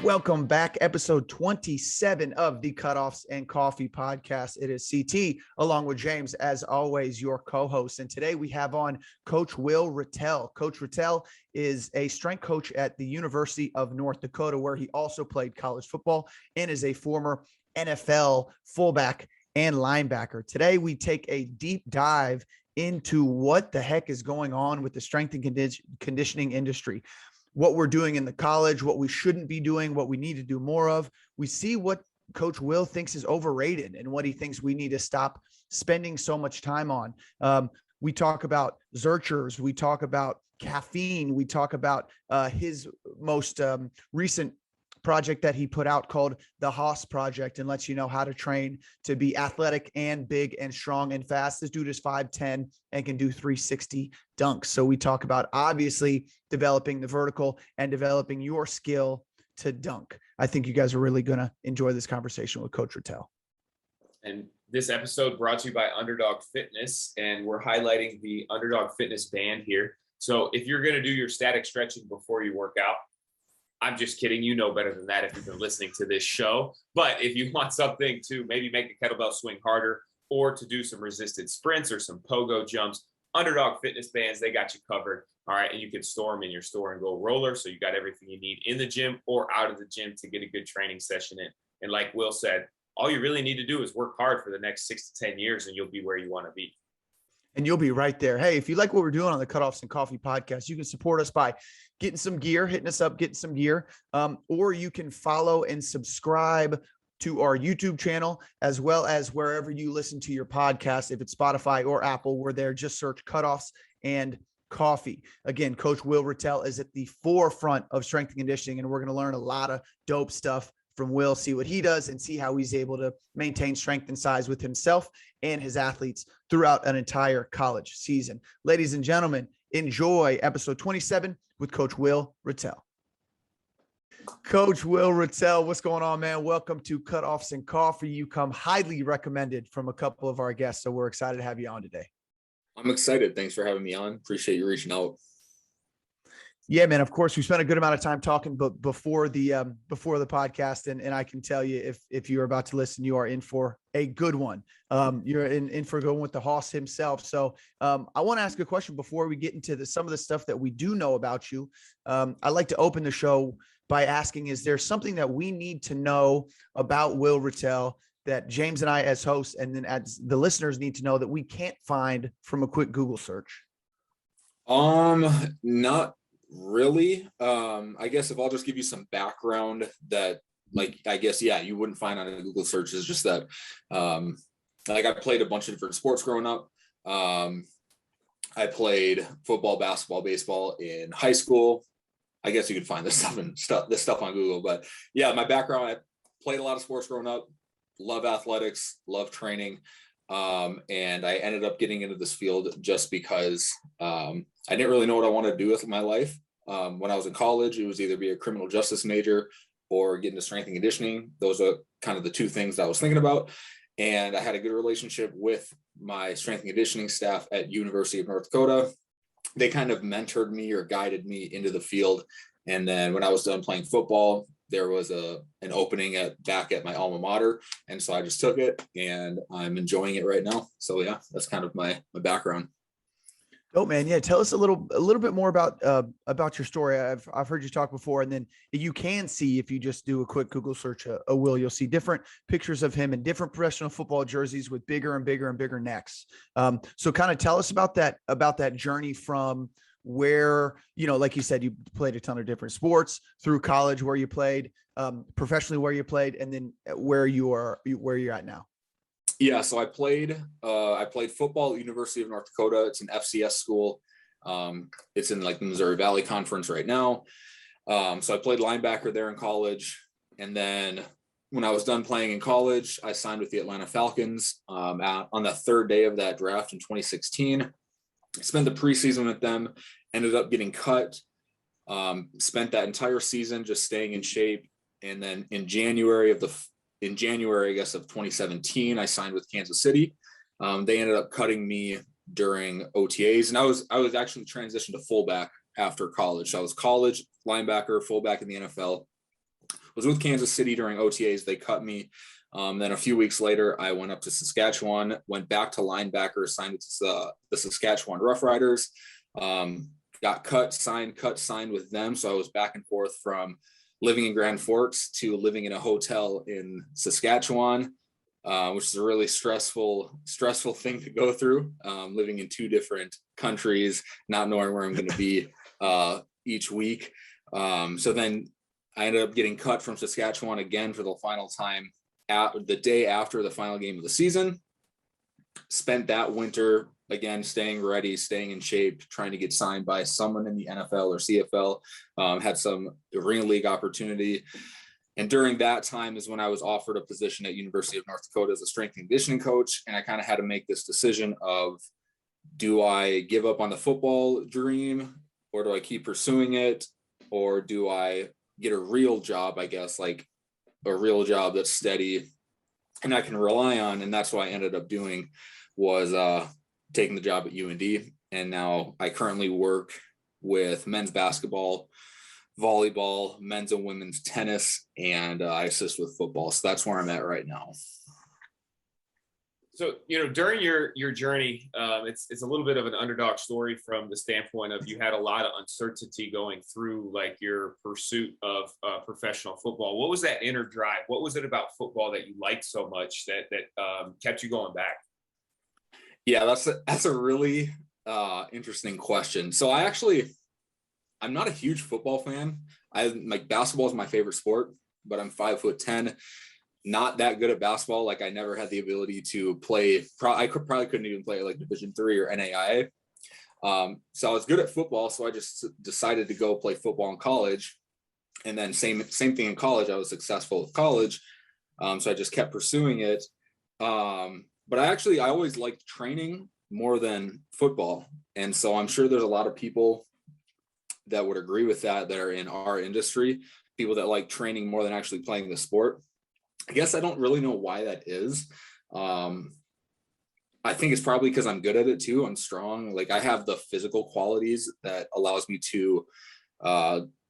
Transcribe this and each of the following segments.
Welcome back. Episode 27 of the Cutoffs and Coffee podcast. It is CT along with James, as always, your co-host. And today we have on Coach Will Ratelle. Coach Ratelle is a strength coach at the University of North Dakota, where he also played college football and is a former NFL fullback and linebacker. Today we take a deep dive into what the heck is going on with the strength and conditioning industry. What we're doing in the college, what we shouldn't be doing, what we need to do more of. We see what Coach Will thinks is overrated and what he thinks we need to stop spending so much time on. We talk about Zurchers. We talk about caffeine. We talk about his most recent project that he put out called the Haas Project, and lets you know how to train to be athletic and big and strong and fast. This dude is 5'10" and can do 360 dunks. So we talk about obviously developing the vertical and developing your skill to dunk. I think you guys are really going to enjoy this conversation with Coach Ratelle. And this episode brought to you by Underdog Fitness, and we're highlighting the Underdog Fitness band here. So if you're going to do your static stretching before you work out, I'm just kidding. You know better than that if you've been listening to this show. But if you want something to maybe make the kettlebell swing harder, or to do some resisted sprints or some pogo jumps, Underdog Fitness bands, they got you covered. All right. And you can store them in your store and go roller. So you got everything you need in the gym or out of the gym to get a good training session in. And like Will said, all you really need to do is work hard for the next 6 to 10 years and you'll be where you want to be. And you'll be right there. Hey, if you like what we're doing on the Cutoffs and Coffee podcast, you can support us by getting some gear, hitting us up, getting some gear, or you can follow and subscribe to our YouTube channel, as well as wherever you listen to your podcast. If it's Spotify or Apple, we're there. Just search Cutoffs and Coffee. Again, Coach Will Ratelle is at the forefront of strength and conditioning, and we're going to learn a lot of dope stuff from Will, see what he does and see how he's able to maintain strength and size with himself and his athletes throughout an entire college season. Ladies and gentlemen, enjoy episode 27 with Coach Will Ratelle. Coach Will Ratelle, what's going on, man? Welcome to Cutoffs and Coffee. You come highly recommended from a couple of our guests, so we're excited to have you on today. I'm excited. Thanks for having me on. Appreciate you reaching out. Yeah, man. Of course, we spent a good amount of time talking, but before the podcast, and I can tell you, if you're about to listen, you are in for a good one. You're in for a good one with the Haas himself. So I want to ask a question before we get into some of the stuff that we do know about you. I like to open the show by asking: is there something that we need to know about Will Ratelle that James and I, as hosts, and then as the listeners, need to know that we can't find from a quick Google search? Not really. I guess if I'll just give you some background that, you wouldn't find on a Google search, is just that, I played a bunch of different sports growing up. I played football, basketball, baseball in high school. I guess you could find this stuff on Google, but yeah, my background, I played a lot of sports growing up, love athletics, love training. And I ended up getting into this field just because I didn't really know what I wanted to do with my life. When I was in college, it was either be a criminal justice major or get into strength and conditioning. Those are kind of the two things that I was thinking about. And I had a good relationship with my strength and conditioning staff at University of North Dakota. They kind of mentored me or guided me into the field. And then when I was done playing football, there was an opening back at my alma mater. And so I just took it and I'm enjoying it right now. So yeah, that's kind of my background. Oh man. Yeah. Tell us a little bit more about your story. I've heard you talk before, and then you can see, if you just do a quick Google search, a Will, you'll see different pictures of him in different professional football jerseys with bigger and bigger and bigger necks. So kind of tell us about that journey from where, like you said, you played a ton of different sports through college, where you played, professionally where you played, and then where you're at now. Yeah, so I played football at University of North Dakota. It's an FCS school. It's in the Missouri Valley Conference right now. So I played linebacker there in college. And then when I was done playing in college, I signed with the Atlanta Falcons on the third day of that draft in 2016. Spent the preseason with them, ended up getting cut, spent that entire season just staying in shape. And then in January, I guess, of 2017, I signed with Kansas City. They ended up cutting me during OTAs, and I was actually transitioned to fullback after college. So I was college linebacker, fullback in the NFL. was with Kansas City during OTAs. They cut me. Then a few weeks later, I went up to Saskatchewan, went back to linebacker, signed with the Saskatchewan Roughriders, got cut, signed with them. So I was back and forth from living in Grand Forks to living in a hotel in Saskatchewan, which is a really stressful thing to go through, living in two different countries, not knowing where I'm going to be each week. So then I ended up getting cut from Saskatchewan again for the final time the day after the final game of the season. Spent that winter again staying ready, staying in shape, trying to get signed by someone in the NFL or CFL. Had some arena league opportunity, and during that time is when I was offered a position at University of North Dakota as a strength and conditioning coach. And I kind of had to make this decision of, do I give up on the football dream, or do I keep pursuing it, or do I get a real job, I guess, like a real job that's steady and I can rely on. And that's what I ended up doing, was taking the job at UND. And now I currently work with men's basketball, volleyball, men's and women's tennis, and I assist with football. So that's where I'm at right now. So, during your journey, it's a little bit of an underdog story from the standpoint of, you had a lot of uncertainty going through like your pursuit of professional football. What was that inner drive? What was it about football that you liked so much that kept you going back? Yeah, that's a really interesting question. So I'm not a huge football fan. Basketball is my favorite sport, but I'm 5'10", not that good at basketball. Like, I never had the ability to play. I probably couldn't even play like Division III or NAIA. So I was good at football. So I just decided to go play football in college. And then same thing in college. I was successful at college. So I just kept pursuing it. But I always liked training more than football. And so I'm sure there's a lot of people that would agree with that are in our industry, people that like training more than actually playing the sport. I guess I don't really know why that is. I think it's probably because I'm good at it too. I'm strong. Like, I have the physical qualities that allows me to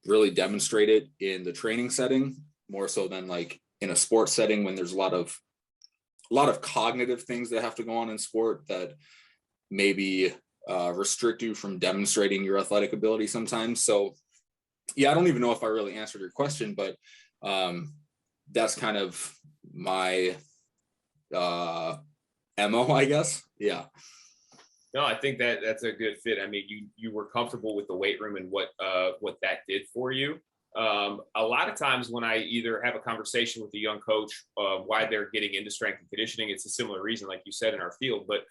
really demonstrate it in the training setting, more so than like in a sports setting, when there's a lot of cognitive things that have to go on in sport that maybe restrict you from demonstrating your athletic ability sometimes. So yeah, I don't even know if I really answered your question, but that's kind of my MO, I guess. Yeah. No, I think that's a good fit. I mean, you were comfortable with the weight room and what that did for you. A lot of times when I either have a conversation with a young coach, why they're getting into strength and conditioning, it's a similar reason, like you said, in our field, but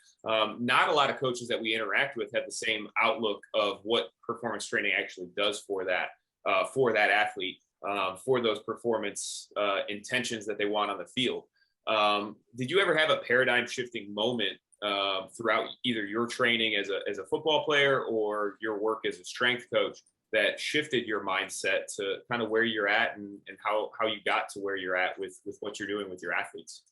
not a lot of coaches that we interact with have the same outlook of what performance training actually does for that athlete, for those performance intentions that they want on the field. Did you ever have a paradigm shifting moment throughout either your training as a football player or your work as a strength coach that shifted your mindset to kind of where you're at and how you got to where you're at with what you're doing with your athletes?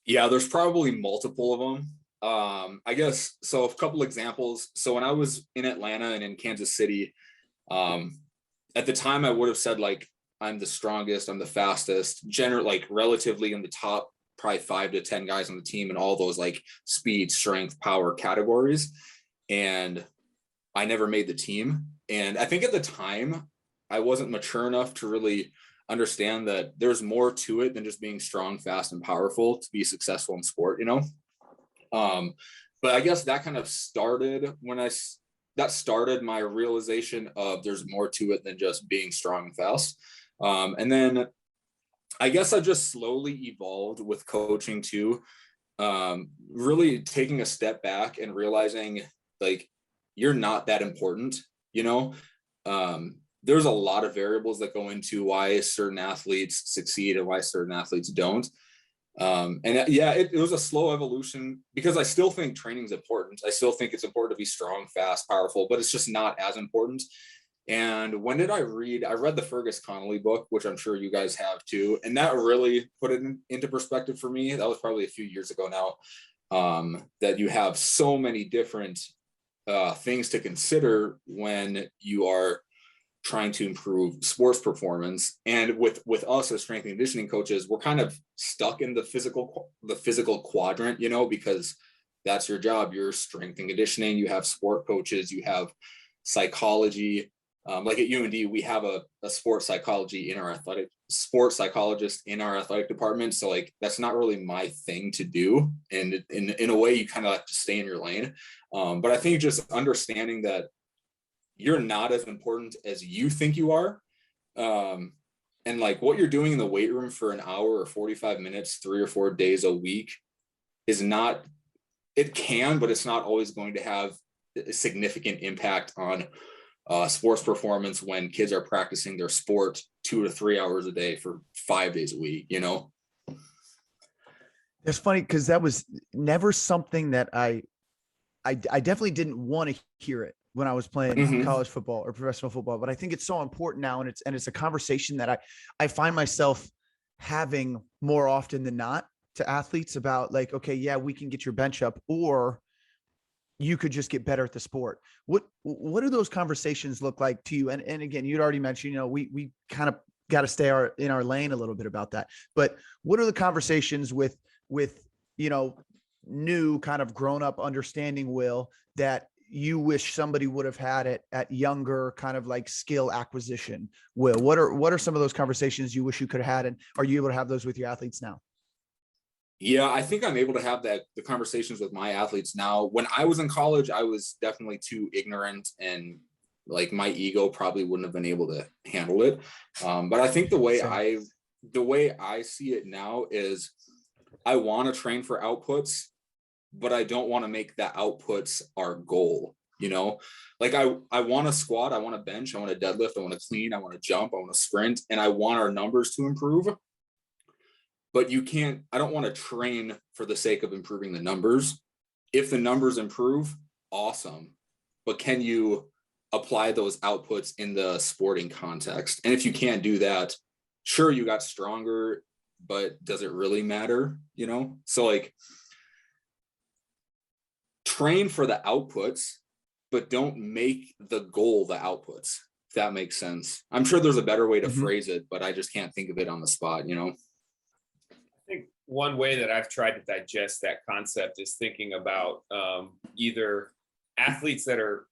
Yeah, there's probably multiple of them. I guess, so a couple examples. So when I was in Atlanta and in Kansas City, at the time I would have said like, I'm the strongest, I'm the fastest, like relatively in the top probably 5 to 10 guys on the team in all those like speed, strength, power categories. And I never made the team. And I think at the time I wasn't mature enough to really understand that there's more to it than just being strong, fast, and powerful to be successful in sport, But I guess that kind of started that started my realization of there's more to it than just being strong and fast. And then I guess I just slowly evolved with coaching too, really taking a step back and realizing like, you're not that important, there's a lot of variables that go into why certain athletes succeed and why certain athletes don't. It was a slow evolution, because I still think training is important. I still think it's important to be strong, fast, powerful, but it's just not as important. And when did I read? I read the Fergus Connolly book, which I'm sure you guys have too. And that really put it into perspective for me. That was probably a few years ago now, that you have so many different things to consider when you are trying to improve sports performance. And with us as strength and conditioning coaches, we're kind of stuck in the physical quadrant, you know, because that's your job. You're strength and conditioning. You have sport coaches, you have psychology. Like at UND, we have a sports psychologist in our athletic department. So like, that's not really my thing to do. And in a way, you kind of have to stay in your lane. But I think just understanding that you're not as important as you think you are. And like what you're doing in the weight room for an hour or 45 minutes, 3 or 4 days a week is not, it can, but it's not always going to have a significant impact on sports performance when kids are practicing their sport 2 to 3 hours a day for 5 days a week, you know? It's funny because that was never something that I definitely didn't want to hear it when I was playing college football or professional football, but I think it's so important now. And it's a conversation that I find myself having more often than not to athletes about like, okay, yeah, we can get your bench up, or you could just get better at the sport. What do those conversations look like to you? And again, you'd already mentioned, you know, we kind of got to stay in our lane a little bit about that, but what are the conversations with, you know, new kind of grown up understanding, Will, that you wish somebody would have had it at younger kind of like skill acquisition? Will, what are some of those conversations you wish you could have had? And are you able to have those with your athletes now? Yeah, I think I'm able to have the conversations with my athletes now. When I was in college, I was definitely too ignorant, and like my ego probably wouldn't have been able to handle it. But I think the way I see it now is I want to train for outputs, but I don't want to make the outputs our goal. You know, like I want to squat, I want to bench, I want to deadlift, I want to clean, I want to jump, I want to sprint, and I want our numbers to improve. But I don't want to train for the sake of improving the numbers. If the numbers improve, awesome. But can you apply those outputs in the sporting context? And if you can't do that, sure, you got stronger, but does it really matter? You know? So like, train for the outputs, but don't make the goal the outputs, if that makes sense. I'm sure there's a better way to phrase it, but I just can't think of it on the spot, you know? I think one way that I've tried to digest that concept is thinking about either athletes that are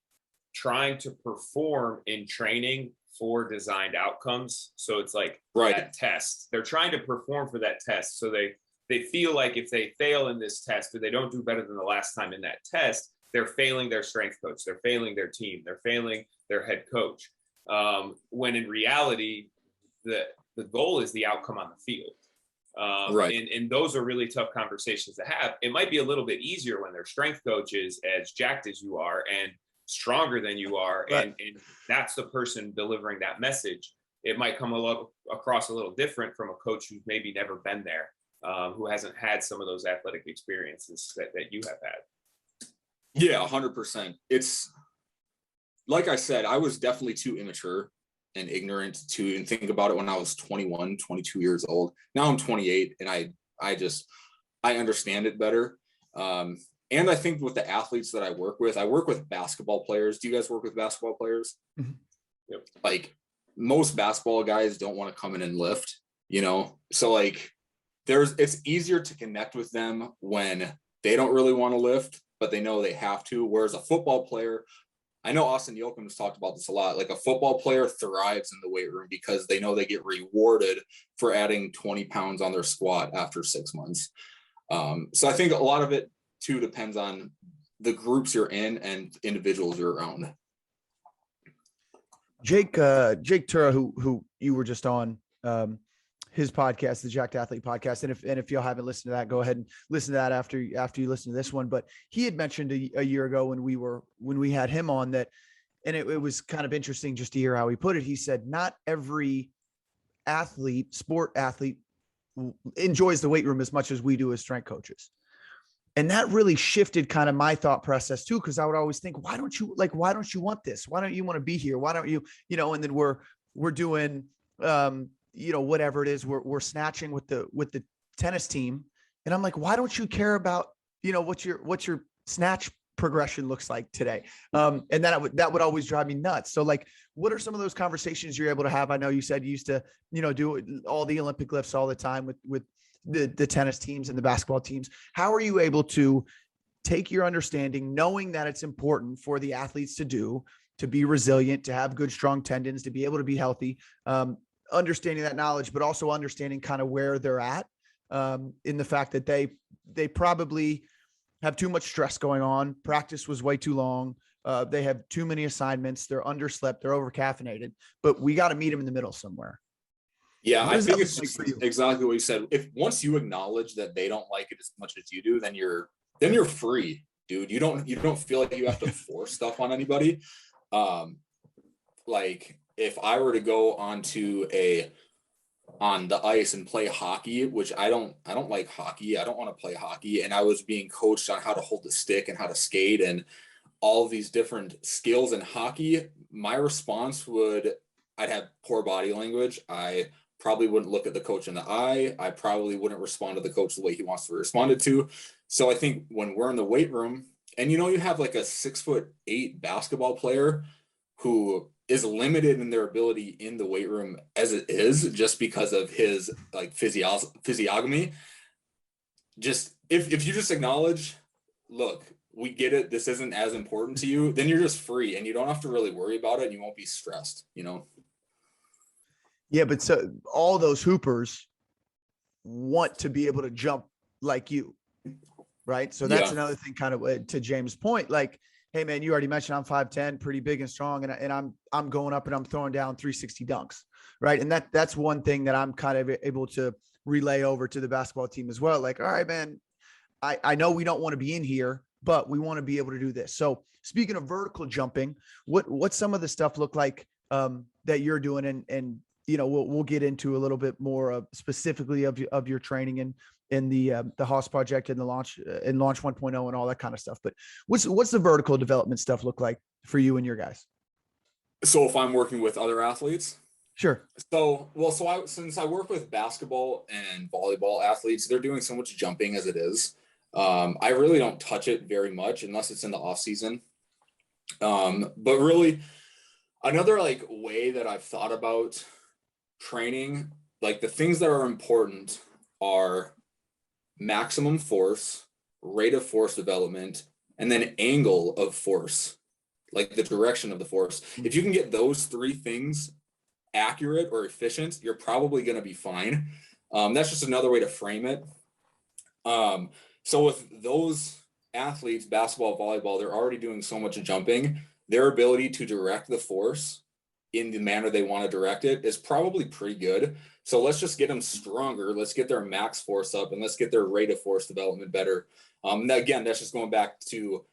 trying to perform in training for designed outcomes. So it's like that test. They're trying to perform for that test. So they feel like if they fail in this test or they don't do better than the last time in that test, they're failing their strength coach, they're failing their team, they're failing their head coach. When in reality, the goal is the outcome on the field. And those are really tough conversations to have. It might be a little bit easier when their strength coach is as jacked as you are and stronger than you are, and that's the person delivering that message. It might come across a little different from a coach who's maybe never been there, who hasn't had some of those athletic experiences that you have had. Yeah, 100%. It's like I said, I was definitely too immature and ignorant to even think about it when I was 21, 22 years old. Now I'm 28 and I understand it better. And I think with the athletes that I work with basketball players. Do you guys work with basketball players? Mm-hmm. Yep. Like most basketball guys don't want to come in and lift, you know? So like it's easier to connect with them when they don't really want to lift, but they know they have to. Whereas a football player, I know Austin Yoakum has talked about this a lot. Like a football player thrives in the weight room because they know they get rewarded for adding 20 pounds on their squat after 6 months. So I think a lot of it too depends on the groups you're in and individuals you're around. Jake Tura, who you were just on, his podcast, the Jacked Athlete podcast. And if y'all haven't listened to that, go ahead and listen to that after you listen to this one. But he had mentioned a year ago when we had him on that, and it was kind of interesting just to hear how he put it. He said, not every sport athlete enjoys the weight room as much as we do as strength coaches. And that really shifted kind of my thought process too. Cause I would always think, why don't you want this? Why don't you want to be here? Why don't you, and then we're doing, whatever it is, we're snatching with the tennis team. And I'm like, why don't you care about, what your snatch progression looks like today. And that would always drive me nuts. So like, what are some of those conversations you're able to have? I know you said you used to, do all the Olympic lifts all the time with the tennis teams and the basketball teams. How are you able to take your understanding, knowing that it's important for the athletes to be resilient, to have good, strong tendons, to be able to be healthy, understanding that knowledge, but also understanding kind of where they're at, in the fact that they probably have too much stress going on. Practice was way too long. They have too many assignments. They're underslept. They're over caffeinated, but we got to meet them in the middle somewhere. Yeah, I think it's just exactly what you said. If once you acknowledge that they don't like it as much as you do, then you're free, dude. You don't feel like you have to force stuff on anybody. Like if I were to go on the ice and play hockey, which I don't like hockey. I don't want to play hockey. And I was being coached on how to hold the stick and how to skate and all of these different skills in hockey. My response I'd have poor body language. I probably wouldn't look at the coach in the eye. I probably wouldn't respond to the coach the way he wants to be responded to. So I think when we're in the weight room and, you have like a 6'8" basketball player who is limited in their ability in the weight room as it is, just because of his like physiognomy. Just if you just acknowledge, look, we get it, this isn't as important to you, then you're just free and you don't have to really worry about it and you won't be stressed, Yeah, but so all those hoopers want to be able to jump like you, right? So that's another thing, kind of to James' point. Like, hey man, you already mentioned I'm 5'10", pretty big and strong, and I'm going up and I'm throwing down 360 dunks, right? And that's one thing that I'm kind of able to relay over to the basketball team as well. Like, all right, man, I know we don't want to be in here, but we want to be able to do this. So speaking of vertical jumping, what some of the stuff look like that you're doing, and we'll get into a little bit more specifically of your training in the Haas Project and the launch 1.0 and all that kind of stuff. But what's the vertical development stuff look like for you and your guys? So if I'm working with other athletes? Sure. Since I work with basketball and volleyball athletes, they're doing so much jumping as it is. I really don't touch it very much unless it's in the off season. But really another like way that I've thought about training, like the things that are important are maximum force, rate of force development, and then angle of force, like the direction of the force. If you can get those three things accurate or efficient, you're probably going to be fine. That's just another way to frame it. So with those athletes, basketball, volleyball, they're already doing so much jumping. Their ability to direct the force in the manner they want to direct it is probably pretty good. So let's just get them stronger. Let's get their max force up and let's get their rate of force development better. Again, that's just going back to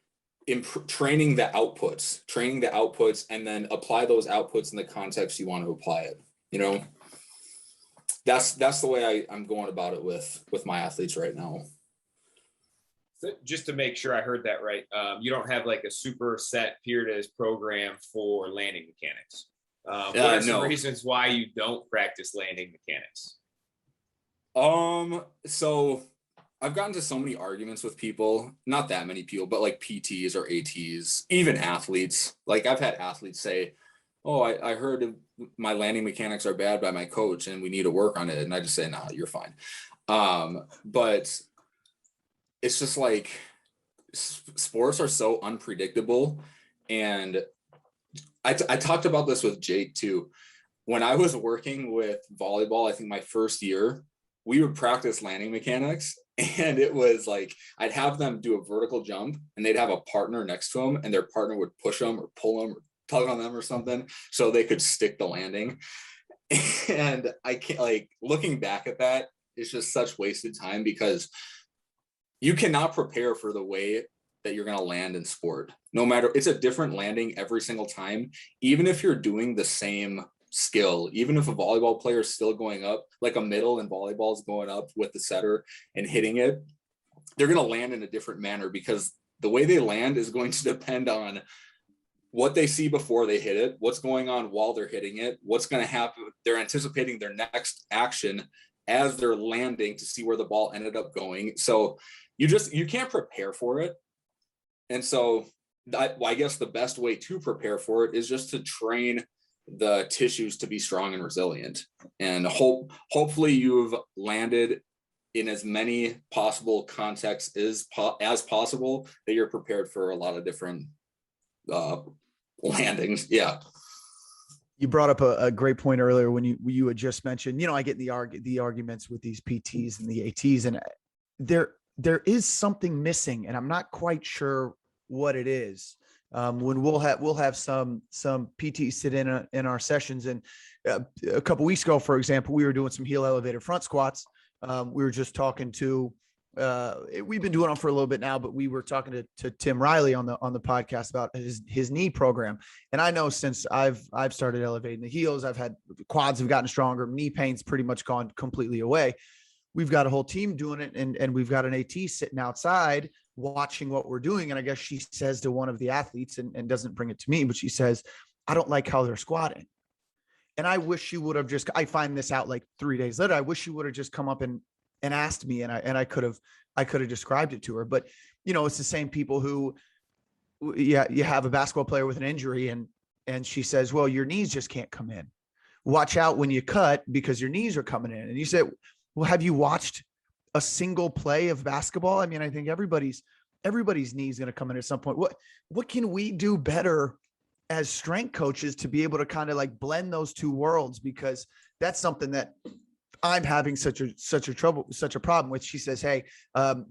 training the outputs and then apply those outputs in the context you want to apply it. That's the way I'm going about it with my athletes right now. So just to make sure I heard that right, you don't have like a super set periodized program for landing mechanics. What are some reasons why you don't practice landing mechanics? So I've gotten to so many arguments with people, not that many people, but like PTs or ATs, even athletes. Like I've had athletes say, oh, I heard my landing mechanics are bad by my coach and we need to work on it. And I just say, nah, you're fine. But it's just like sports are so unpredictable. And I talked about this with Jake too. When I was working with volleyball, I think my first year, we would practice landing mechanics, and it was like I'd have them do a vertical jump and they'd have a partner next to them and their partner would push them or pull them or tug on them or something so they could stick the landing. And I can't, like, looking back at that, it's just such wasted time because you cannot prepare for the way that you're going to land in sport. No matter, it's a different landing every single time, even if you're doing the same skill, even if a volleyball player is still going up, like a middle in volleyball is going up with the setter and hitting it, they're going to land in a different manner because the way they land is going to depend on what they see before they hit it, what's going on while they're hitting it, what's going to happen. They're anticipating their next action as they're landing to see where the ball ended up going. So you can't prepare for it. And so I guess the best way to prepare for it is just to train the tissues to be strong and resilient. And hopefully you've landed in as many possible contexts as possible, that you're prepared for a lot of different landings. Yeah. You brought up a great point earlier when you had just mentioned, I get the arguments with these PTs and the ATs, and there is something missing, and I'm not quite sure what it is. When we'll have some PTs sit in our sessions, and a couple weeks ago, for example, we were doing some heel elevated front squats. We were just talking to, we've been doing them for a little bit now, but we were talking to Tim Riley on the podcast about his knee program. And I know since I've started elevating the heels, I've had quads have gotten stronger. Knee pain's pretty much gone completely away. We've got a whole team doing it, and we've got an AT sitting outside watching what we're doing. And I guess she says to one of the athletes, and doesn't bring it to me, but she says, "I don't like how they're squatting." And I wish she would have I find this out like 3 days later. I wish she would have just come up and asked me, and I could have described it to her. But it's the same people who, you have a basketball player with an injury, and she says, "Well, your knees just can't come in. Watch out when you cut because your knees are coming in." And you say, "Well, have you watched a single play of basketball?" I mean, I think everybody's knee is going to come in at some point. What can we do better as strength coaches to be able to kind of like blend those two worlds? Because that's something that I'm having such a problem with. She says, "Hey,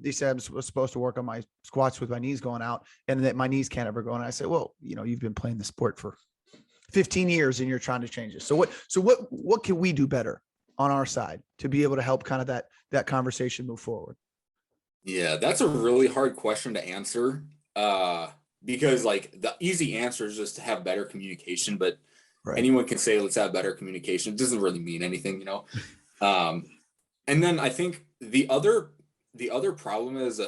they said I'm supposed to work on my squats with my knees going out, and that my knees can't ever go." And I said, "Well, you've been playing the sport for 15 years and you're trying to change it. So what can we do better on our side to be able to help kind of that conversation move forward?" Yeah, that's a really hard question to answer. Because like the easy answer is just to have better communication, but Right. Anyone can say, let's have better communication. It doesn't really mean anything, And then I think the other problem is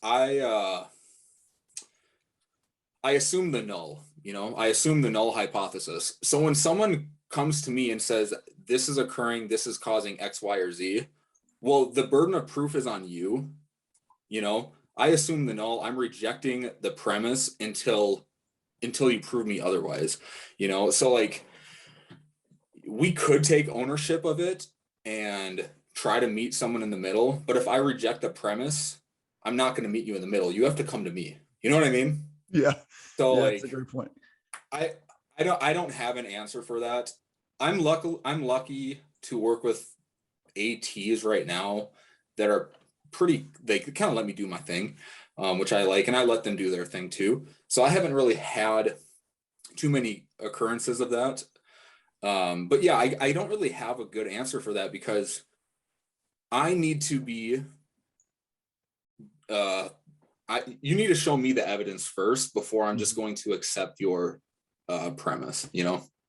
I assume the null, I assume the null hypothesis. So when someone comes to me and says, this is occurring, this is causing X, Y, or Z, well, the burden of proof is on you. I assume the null. I'm rejecting the premise until you prove me otherwise, So like, we could take ownership of it and try to meet someone in the middle. But if I reject the premise, I'm not going to meet you in the middle. You have to come to me. You know what I mean? Yeah. So yeah, like, that's a great point. I don't have an answer for that. I'm lucky to work with ATs right now that are they kind of let me do my thing, which I like, and I let them do their thing too. So I haven't really had too many occurrences of that. But yeah, I don't really have a good answer for that, because I need to be, you need to show me the evidence first before I'm just going to accept your premise,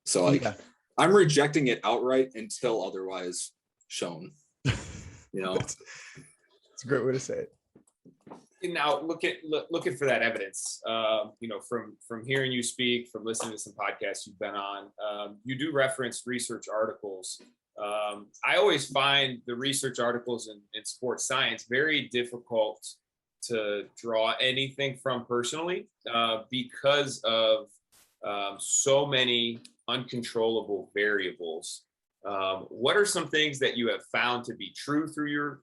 So like, yeah. I'm rejecting it outright until otherwise shown, That's a great way to say it. Now looking for that evidence, from hearing you speak, from listening to some podcasts you've been on, you do reference research articles. I always find the research articles in sports science very difficult to draw anything from personally, because of so many uncontrollable variables. What are some things that you have found to be true through your,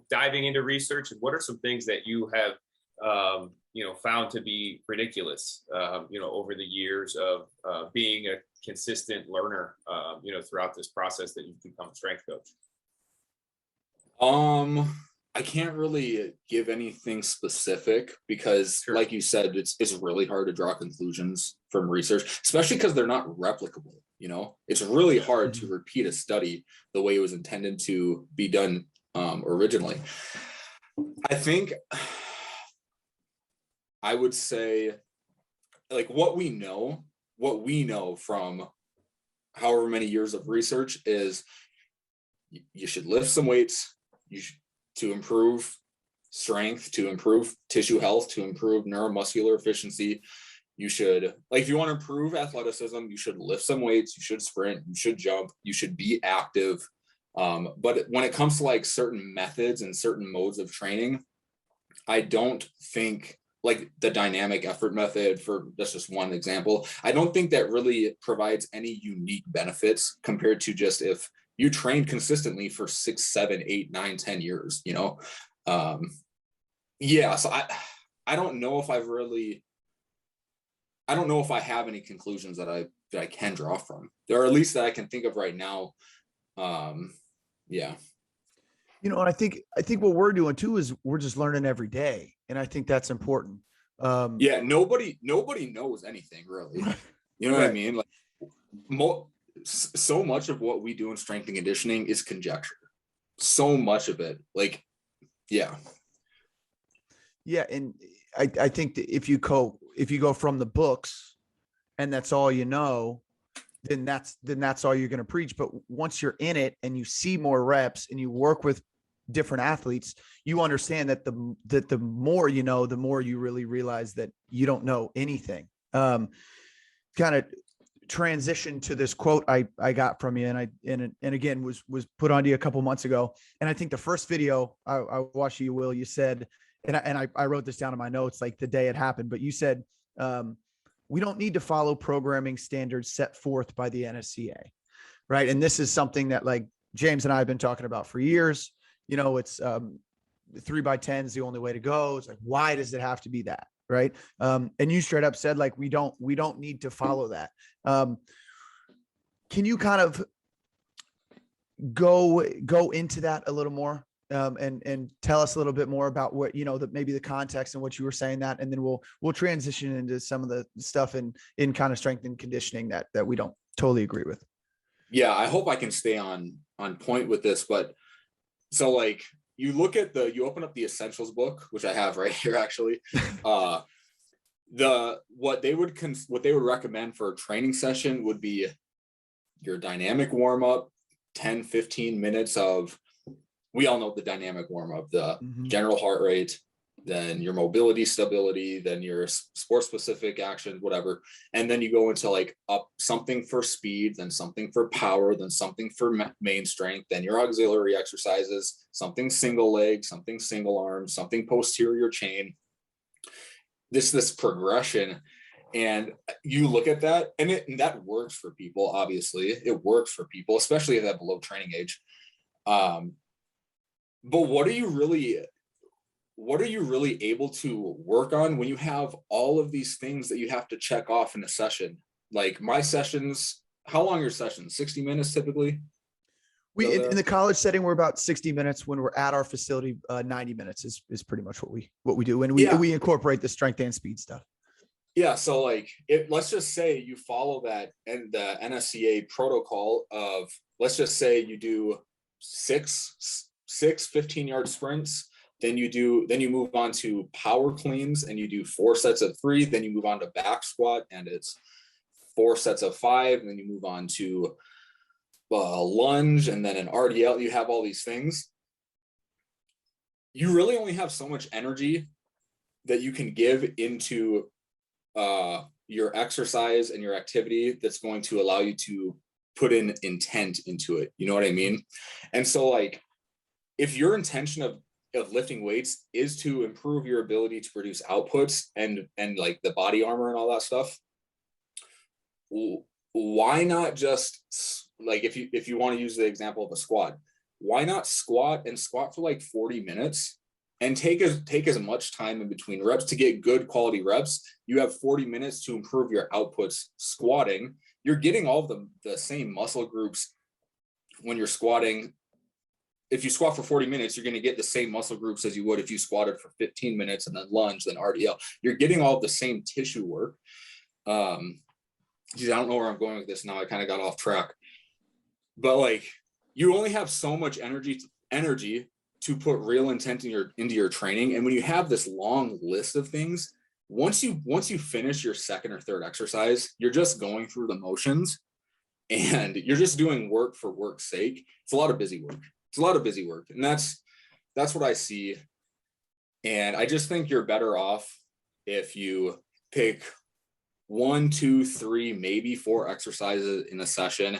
diving into research? And what are some things that you have, found to be ridiculous, over the years of being a consistent learner, throughout this process that you've become a strength coach? I can't really give anything specific because, sure, like you said, it's really hard to draw conclusions from research, especially because they're not replicable. It's really hard to repeat a study the way it was intended to be done originally. I think I would say, like, what we know from however many years of research is you should lift some weights, to improve strength, to improve tissue health, to improve neuromuscular efficiency. You should, like, if you want to improve athleticism, you should lift some weights, you should sprint, you should jump, you should be active. But when it comes to like certain methods and certain modes of training, I don't think like the dynamic effort method, for that's just one example. I don't think that really provides any unique benefits compared to just if you train consistently for 6, 7, 8, 9, 10 years, you know? Yeah. So I don't know if I don't know if I have any conclusions that I can draw from, or at least that I can think of right now. Yeah. You know, and I think what we're doing too is we're just learning every day. And I think that's important. Yeah. Nobody knows anything really. You know what I mean? Like so much of what we do in strength and conditioning is conjecture. So much of it. Like, yeah. Yeah. And I think that if you go from the books and that's all you know, then that's all you're going to preach. But once you're in it and you see more reps and you work with different athletes, you understand that the more you know, the more you really realize that you don't know anything. Kind of transition to this quote I got from you, and again was put on to you a couple months ago. And I think the first video I watched you, Will, you said, and I wrote this down in my notes like the day it happened, but you said, we don't need to follow programming standards set forth by the NSCA. Right. And this is something that like James and I have been talking about for years. You know, it's 3x10 is the only way to go. It's like, why does it have to be that? Right. And you straight up said, like, we don't need to follow that. Can you kind of go into that a little more? And tell us a little bit more about what, you know, maybe the context and what you were saying that, and then we'll transition into some of the stuff in kind of strength and conditioning that we don't totally agree with. Yeah. I hope I can stay on point with this, but so like you open up the essentials book, which I have right here, actually, what they would recommend for a training session would be your dynamic warm up, 10, 15 minutes of, we all know the dynamic warm-up, the general heart rate, then your mobility, stability, then your sport-specific action, whatever. And then you go into like up something for speed, then something for power, then something for main strength, then your auxiliary exercises, something single leg, something single arm, something posterior chain. This progression. And you look at that, and that works for people, obviously. It works for people, especially if they're below training age. But what are you really able to work on when you have all of these things that you have to check off in a session? Like my sessions, how long are your sessions? 60 minutes typically? In the college setting, we're about 60 minutes. When we're at our facility, 90 minutes is pretty much what we do. And we incorporate the strength and speed stuff. Yeah. So like let's just say you follow that and the NSCA protocol of, let's just say you do six 15-yard sprints, then you move on to power cleans and you do 4 sets of 3, then you move on to back squat and it's 4 sets of 5, and then you move on to lunge and then an RDL. You have all these things. You really only have so much energy that you can give into your exercise and your activity that's going to allow you to put in intent into it. You know what I mean? And so like, if your intention of lifting weights is to improve your ability to produce outputs and like the body armor and all that stuff, why not just like, if you want to use the example of a squat, why not squat for like 40 minutes and take as much time in between reps to get good quality reps? You have 40 minutes to improve your outputs squatting. You're getting all of the same muscle groups when you're squatting. If you squat for 40 minutes, you're going to get the same muscle groups as you would if you squatted for 15 minutes and then lunge, then RDL. You're getting all of the same tissue work. Geez, I don't know where I'm going with this now. I kind of got off track. But like, you only have so much energy to put real intent into your training. And when you have this long list of things, once you finish your second or third exercise, you're just going through the motions and you're just doing work for work's sake. It's a lot of busy work. And that's what I see. And I just think you're better off if you pick 1, 2, 3, maybe 4 exercises in a session,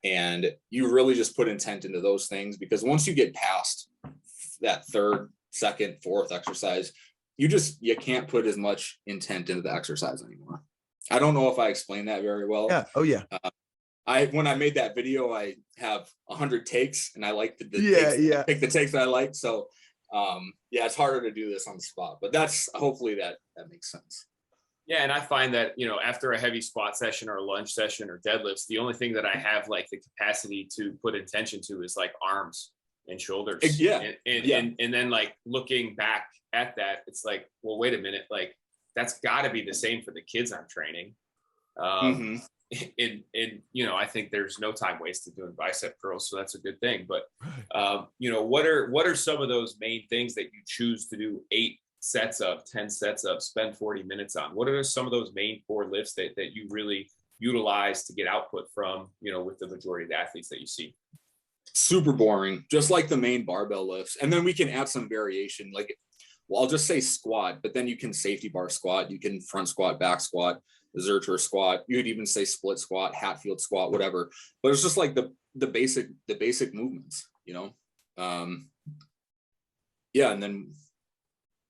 and you really just put intent into those things, because once you get past that third, second, fourth exercise, you can't put as much intent into the exercise anymore. I don't know if I explained that very well. Yeah. Oh yeah. When I made that video, I have 100 takes, and I like the pick the takes that I like. So yeah, it's harder to do this on the spot, but that's hopefully that makes sense. Yeah, and I find that, you know, after a heavy squat session or a lunge session or deadlifts, the only thing that I have like the capacity to put attention to is like arms and shoulders. Yeah. And then like looking back at that, it's like, well, wait a minute, like that's got to be the same for the kids I'm training. And you know, I think there's no time wasted doing bicep curls, so that's a good thing. But you know, what are some of those main things that you choose to do 8 sets of, 10 sets of, spend 40 minutes on? What are some of those main core lifts that you really utilize to get output from, you know, with the majority of the athletes that you see? Super boring, just like the main barbell lifts. And then we can add some variation, like, well, I'll just say squat, but then you can safety bar squat, you can front squat, back squat, Zurcher squat, you could even say split squat, Hatfield squat, whatever. But it's just like the basic movements, you know. Yeah, and then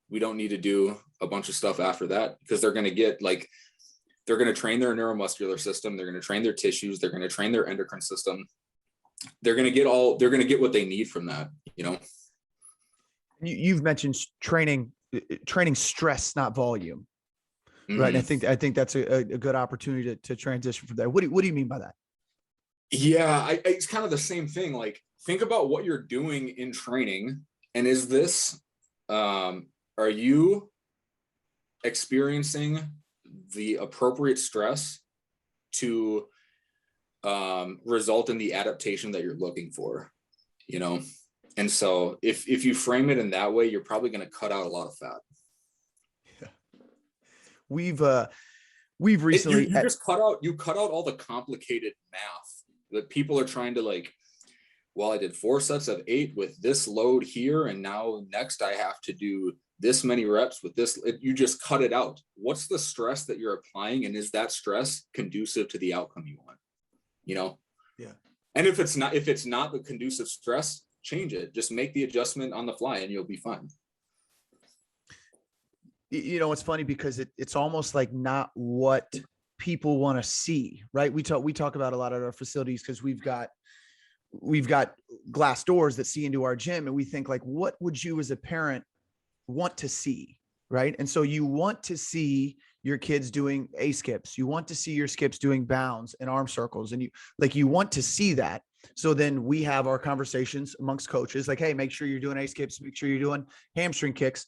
we don't need to do a bunch of stuff after that, because they're going to train their neuromuscular system, they're going to train their tissues, they're going to train their endocrine system. They're going to get what they need from that, you know. You've mentioned training stress, not volume, right? And I think that's a good opportunity to transition from there. What do you mean by that? Yeah, it's kind of the same thing. Like, think about what you're doing in training, and is this, are you experiencing the appropriate stress to result in the adaptation that you're looking for, you know? And so if you frame it in that way, you're probably going to cut out a lot of fat. Yeah. We've recently you cut out all the complicated math that people are trying to, like, well, I did 4 sets of 8 with this load here, and now next I have to do this many reps with this. You just cut it out. What's the stress that you're applying, and is that stress conducive to the outcome you want? You know? Yeah. And if it's not the conducive stress, change it. Just make the adjustment on the fly, and you'll be fine. You know, it's funny because it's almost like not what people want to see, right? We talk about a lot at our facilities because we've got glass doors that see into our gym, and we think like, what would you as a parent want to see, right? And so you want to see your kids doing A skips, you want to see your skips doing bounds and arm circles, and you want to see that. So then we have our conversations amongst coaches, like, hey, make sure you're doing A skips, make sure you're doing hamstring kicks.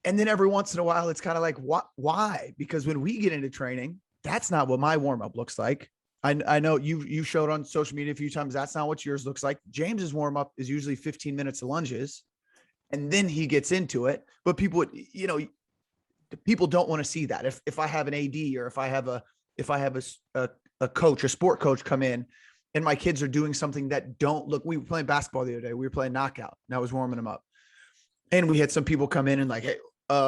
And then every once in a while, it's kind of like, why? Because when we get into training, that's not what my warm-up looks like. I know you showed on social media a few times, that's not what yours looks like. James's warm-up is usually 15 minutes of lunges, and then he gets into it. But people don't want to see that. If I have an AD, or if I have a coach, a sport coach come in, and my kids are doing something that don't look, we were playing basketball the other day. We were playing knockout, and I was warming them up. And we had some people come in and like, hey,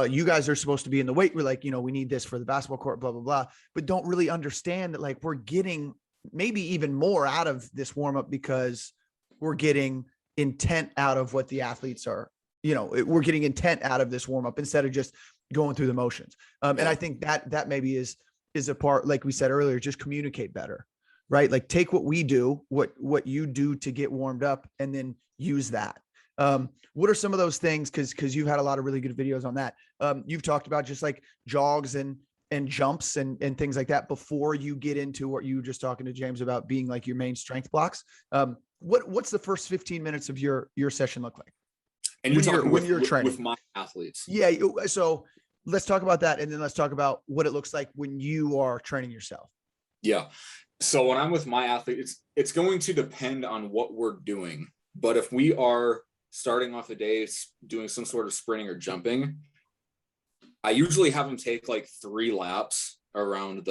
you guys are supposed to be in the weight. We're like, we need this for the basketball court, blah, blah, blah. But don't really understand that, like, we're getting maybe even more out of this warm up because we're getting intent out of what the athletes are, we're getting intent out of this warm up instead of just going through the motions. And I think that maybe is a part, like we said earlier, just communicate better, right? Like, take what we do, what you do to get warmed up, and then use that. What are some of those things? Cause you've had a lot of really good videos on that. You've talked about just like jogs and jumps and things like that before you get into what you were just talking to James about being like your main strength blocks. What's the first 15 minutes of your session look like? And when you're training with my athletes. Yeah. So let's talk about that. And then let's talk about what it looks like when you are training yourself. Yeah. So when I'm with my athletes, it's going to depend on what we're doing. But if we are starting off the day doing some sort of sprinting or jumping, I usually have them take like 3 laps around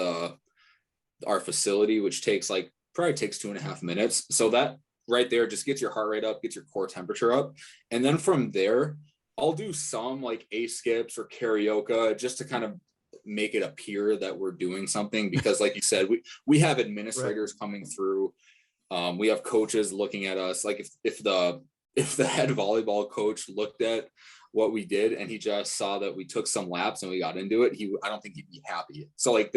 our facility, which probably takes 2.5 minutes. So that right there just gets your heart rate up, gets your core temperature up. And then from there, I'll do some like A skips or karaoke just to kind of make it appear that we're doing something, because like you said, we have administrators coming through. We have coaches looking at us. Like if the if the head volleyball coach looked at what we did and he just saw that we took some laps and we got into it, I don't think he'd be happy. So like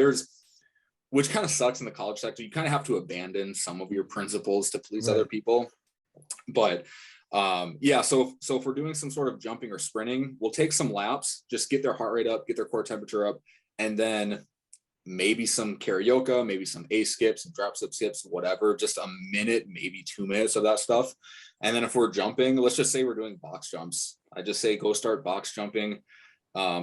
which kind of sucks in the college sector. You kind of have to abandon some of your principles to please other people. But yeah, so if we're doing some sort of jumping or sprinting, we'll take some laps, just get their heart rate up, get their core temperature up, and then maybe some karaoke, maybe some A skips, some drop step skips, whatever, just a minute, maybe 2 minutes of that stuff. And then if we're jumping, let's just say we're doing box jumps. I just say, go start box jumping.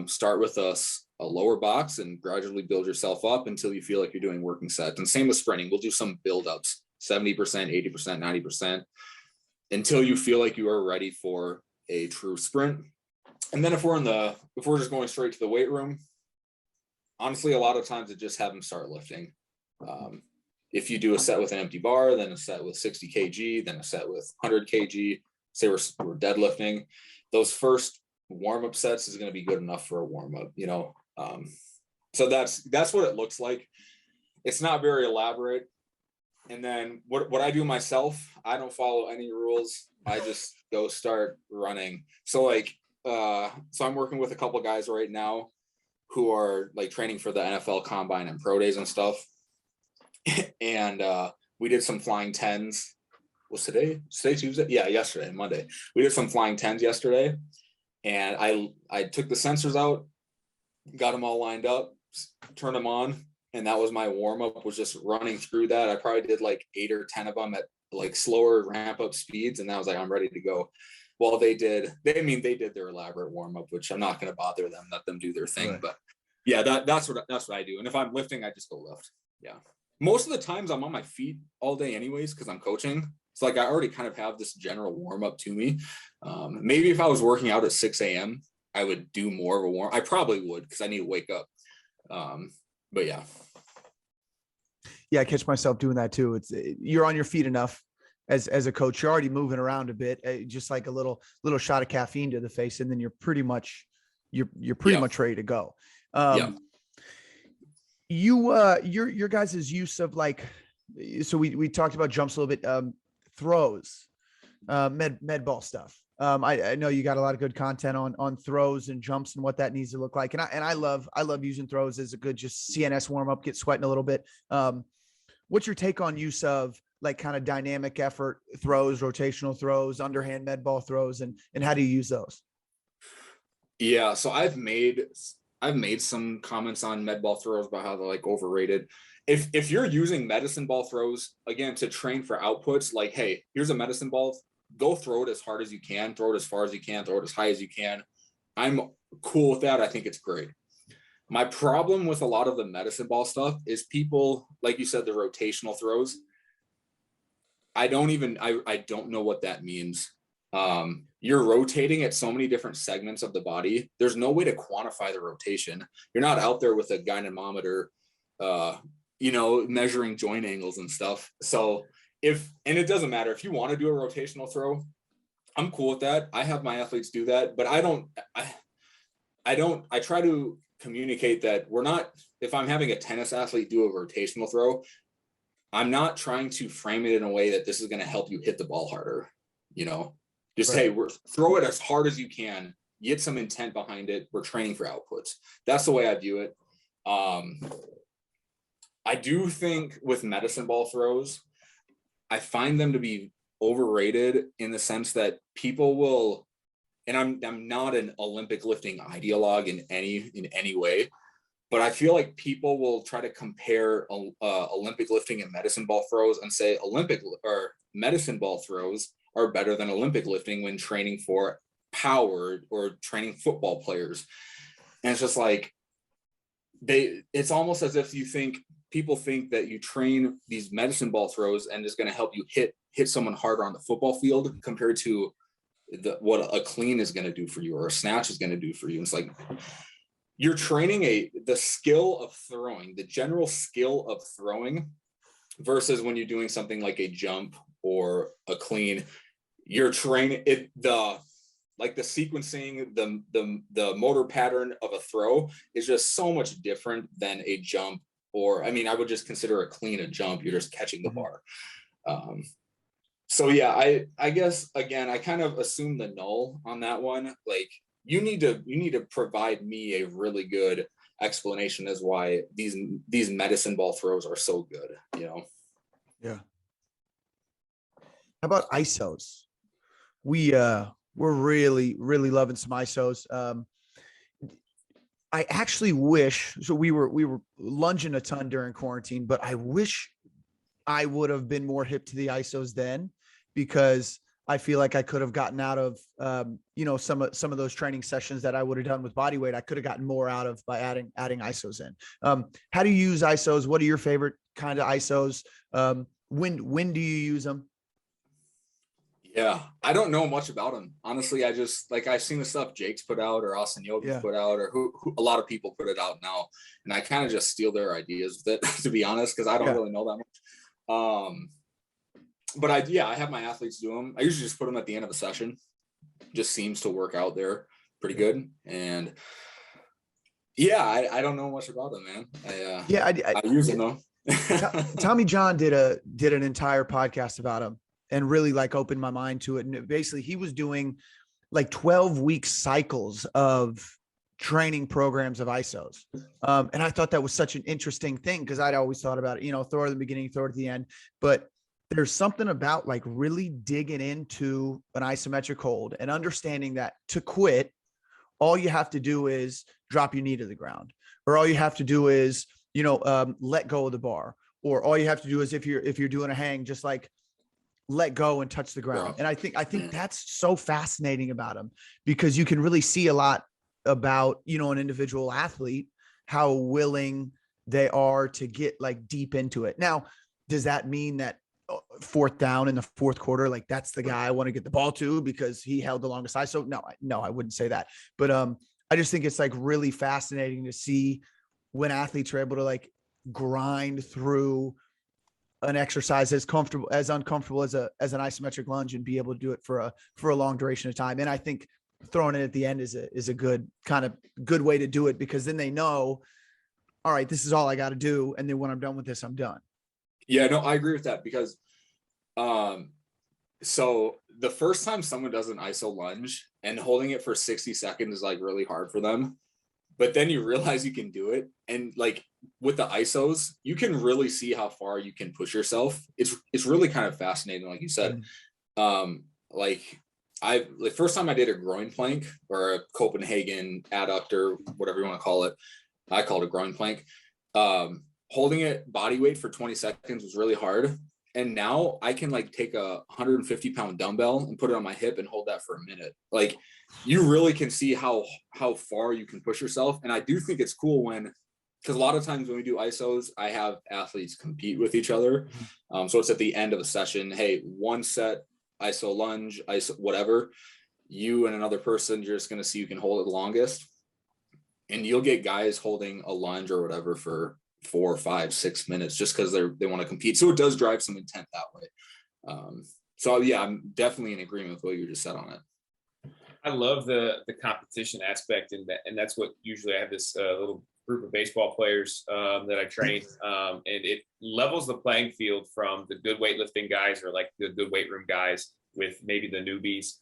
Start with a lower box and gradually build yourself up until you feel like you're doing working sets. And same with sprinting. We'll do some build ups, 70%, 80%, 90%, until you feel like you are ready for a true sprint. And then if we're just going straight to the weight room, honestly, a lot of times it just have them start lifting. If you do a set with an empty bar, then a set with 60 kg, then a set with 100 kg, say we're deadlifting, those first warm-up sets is going to be good enough for a warm-up, you know? So that's what it looks like. It's not very elaborate. And then what I do myself, I don't follow any rules. I just go start running. So like, so I'm working with a couple of guys right now who are like training for the NFL combine and pro days and stuff. And we did some flying tens. Was today Tuesday? Yeah, yesterday, Monday. We did some flying tens yesterday. And I took the sensors out, got them all lined up, turned them on. And that was my warm up, was just running through that. I probably did like 8 or 10 of them at like slower ramp up speeds. And that was like, I'm ready to go. Well, they did their elaborate warm up, which I'm not going to bother them, let them do their thing. Right. But yeah, that's what I do. And if I'm lifting, I just go lift. Yeah. Most of the times I'm on my feet all day anyways, because I'm coaching. It's like I already kind of have this general warm up to me. Maybe if I was working out at 6 a.m., I would do more of a warm. I probably would, because I need to wake up. But yeah. Yeah, I catch myself doing that too. You're on your feet enough as a coach. You're already moving around a bit, just like a little shot of caffeine to the face, and then you're pretty much much ready to go. Your guys' use of like, so we talked about jumps a little bit, throws, med ball stuff. I know you got a lot of good content on throws and jumps and what that needs to look like. And I love using throws as a good, just CNS warm up, get sweating a little bit. What's your take on use of like kind of dynamic effort throws, rotational throws, underhand med ball throws, and how do you use those? Yeah. So I've made some comments on med ball throws about how they're like overrated. If you're using medicine ball throws, again, to train for outputs, like, hey, here's a medicine ball, go throw it as hard as you can, throw it as far as you can, throw it as high as you can. I'm cool with that. I think it's great. My problem with a lot of the medicine ball stuff is people, like you said, the rotational throws. I don't know what that means. You're rotating at so many different segments of the body. There's no way to quantify the rotation. You're not out there with a dynamometer, measuring joint angles and stuff. So and it doesn't matter if you want to do a rotational throw, I'm cool with that. I have my athletes do that, but I try to communicate that if I'm having a tennis athlete do a rotational throw, I'm not trying to frame it in a way that this is going to help you hit the ball harder, just, right. Hey, throw it as hard as you can, get some intent behind it. We're training for outputs. That's the way I view it. I do think with medicine ball throws, I find them to be overrated in the sense that people will, and I'm not an Olympic lifting ideologue in any way, but I feel like people will try to compare Olympic lifting and medicine ball throws and say Olympic or medicine ball throws are better than Olympic lifting when training for power or training football players. And it's just like, it's almost as if people think that you train these medicine ball throws and it's going to help you hit someone harder on the football field compared to what a clean is going to do for you or a snatch is going to do for you. It's like, you're training the skill of throwing, the general skill of throwing, versus when you're doing something like a jump or a clean, you're training the sequencing, the motor pattern of a throw is just so much different than a jump, or, I would just consider a clean a jump. You're just catching the bar. So yeah, I guess again, I kind of assume the null on that one. Like you need to provide me a really good explanation as why these medicine ball throws are so good, you know? Yeah. How about ISOs? We're really, really loving some ISOs. I actually wish, so we were lunging a ton during quarantine, but I wish I would have been more hip to the ISOs then, because I feel like I could have gotten out of, some of those training sessions that I would have done with body weight. I could have gotten more out of by adding ISOs in. How do you use ISOs? What are your favorite kind of ISOs? When do you use them? Yeah, I don't know much about them. Honestly, I just like I've seen the stuff Jake's put out or Austin Yogi's put out, or who a lot of people put it out now. And I kind of just steal their ideas with it, to be honest, because I don't really know that much. But I have my athletes do them. I usually just put them at the end of a session. Just seems to work out there pretty good. And yeah, I don't know much about them, man. I use them though. Tommy John did an entire podcast about them and really like opened my mind to it. And basically he was doing like 12-week cycles of training programs of ISOs. And I thought that was such an interesting thing, because I'd always thought about it, throw it at the beginning, throw it at the end. But there's something about like really digging into an isometric hold and understanding that to quit, all you have to do is drop your knee to the ground, or all you have to do is, let go of the bar, or all you have to do is if you're doing a hang, just like let go and touch the ground. And I think that's so fascinating about them, because you can really see a lot about, an individual athlete, how willing they are to get like deep into it. Now, does that mean that fourth down in the fourth quarter, like that's the guy I want to get the ball to because he held the longest ISO? No, I wouldn't say that. But I just think it's like really fascinating to see when athletes are able to like grind through an exercise as uncomfortable as an isometric lunge and be able to do it for a long duration of time. And I think throwing it at the end is a good way to do it, because then they know, all right, this is all I got to do. And then when I'm done with this, I'm done. Yeah, no, I agree with that, because so the first time someone does an ISO lunge and holding it for 60 seconds is like really hard for them. But then you realize you can do it. And like with the ISOs, you can really see how far you can push yourself. It's really kind of fascinating, like you said. Like the first time I did a groin plank or a Copenhagen adductor, whatever you want to call it, I called it a groin plank. Holding it body weight for 20 seconds was really hard. And now I can like take a 150-pound dumbbell and put it on my hip and hold that for a minute. Like you really can see how far you can push yourself. And I do think it's cool because a lot of times when we do ISOs, I have athletes compete with each other. So it's at the end of a session. Hey, one set ISO lunge, ISO whatever. You and another person, you're just going to see who can hold it the longest. And you'll get guys holding a lunge or whatever for 4, 5, 6 minutes just because they want to compete. So it does drive some intent that way. So yeah, I'm definitely in agreement with what you just said on it. I love the competition aspect, and that's what usually I have this little group of baseball players that I train, and it levels the playing field from the good weightlifting guys or like the good weight room guys with maybe the newbies.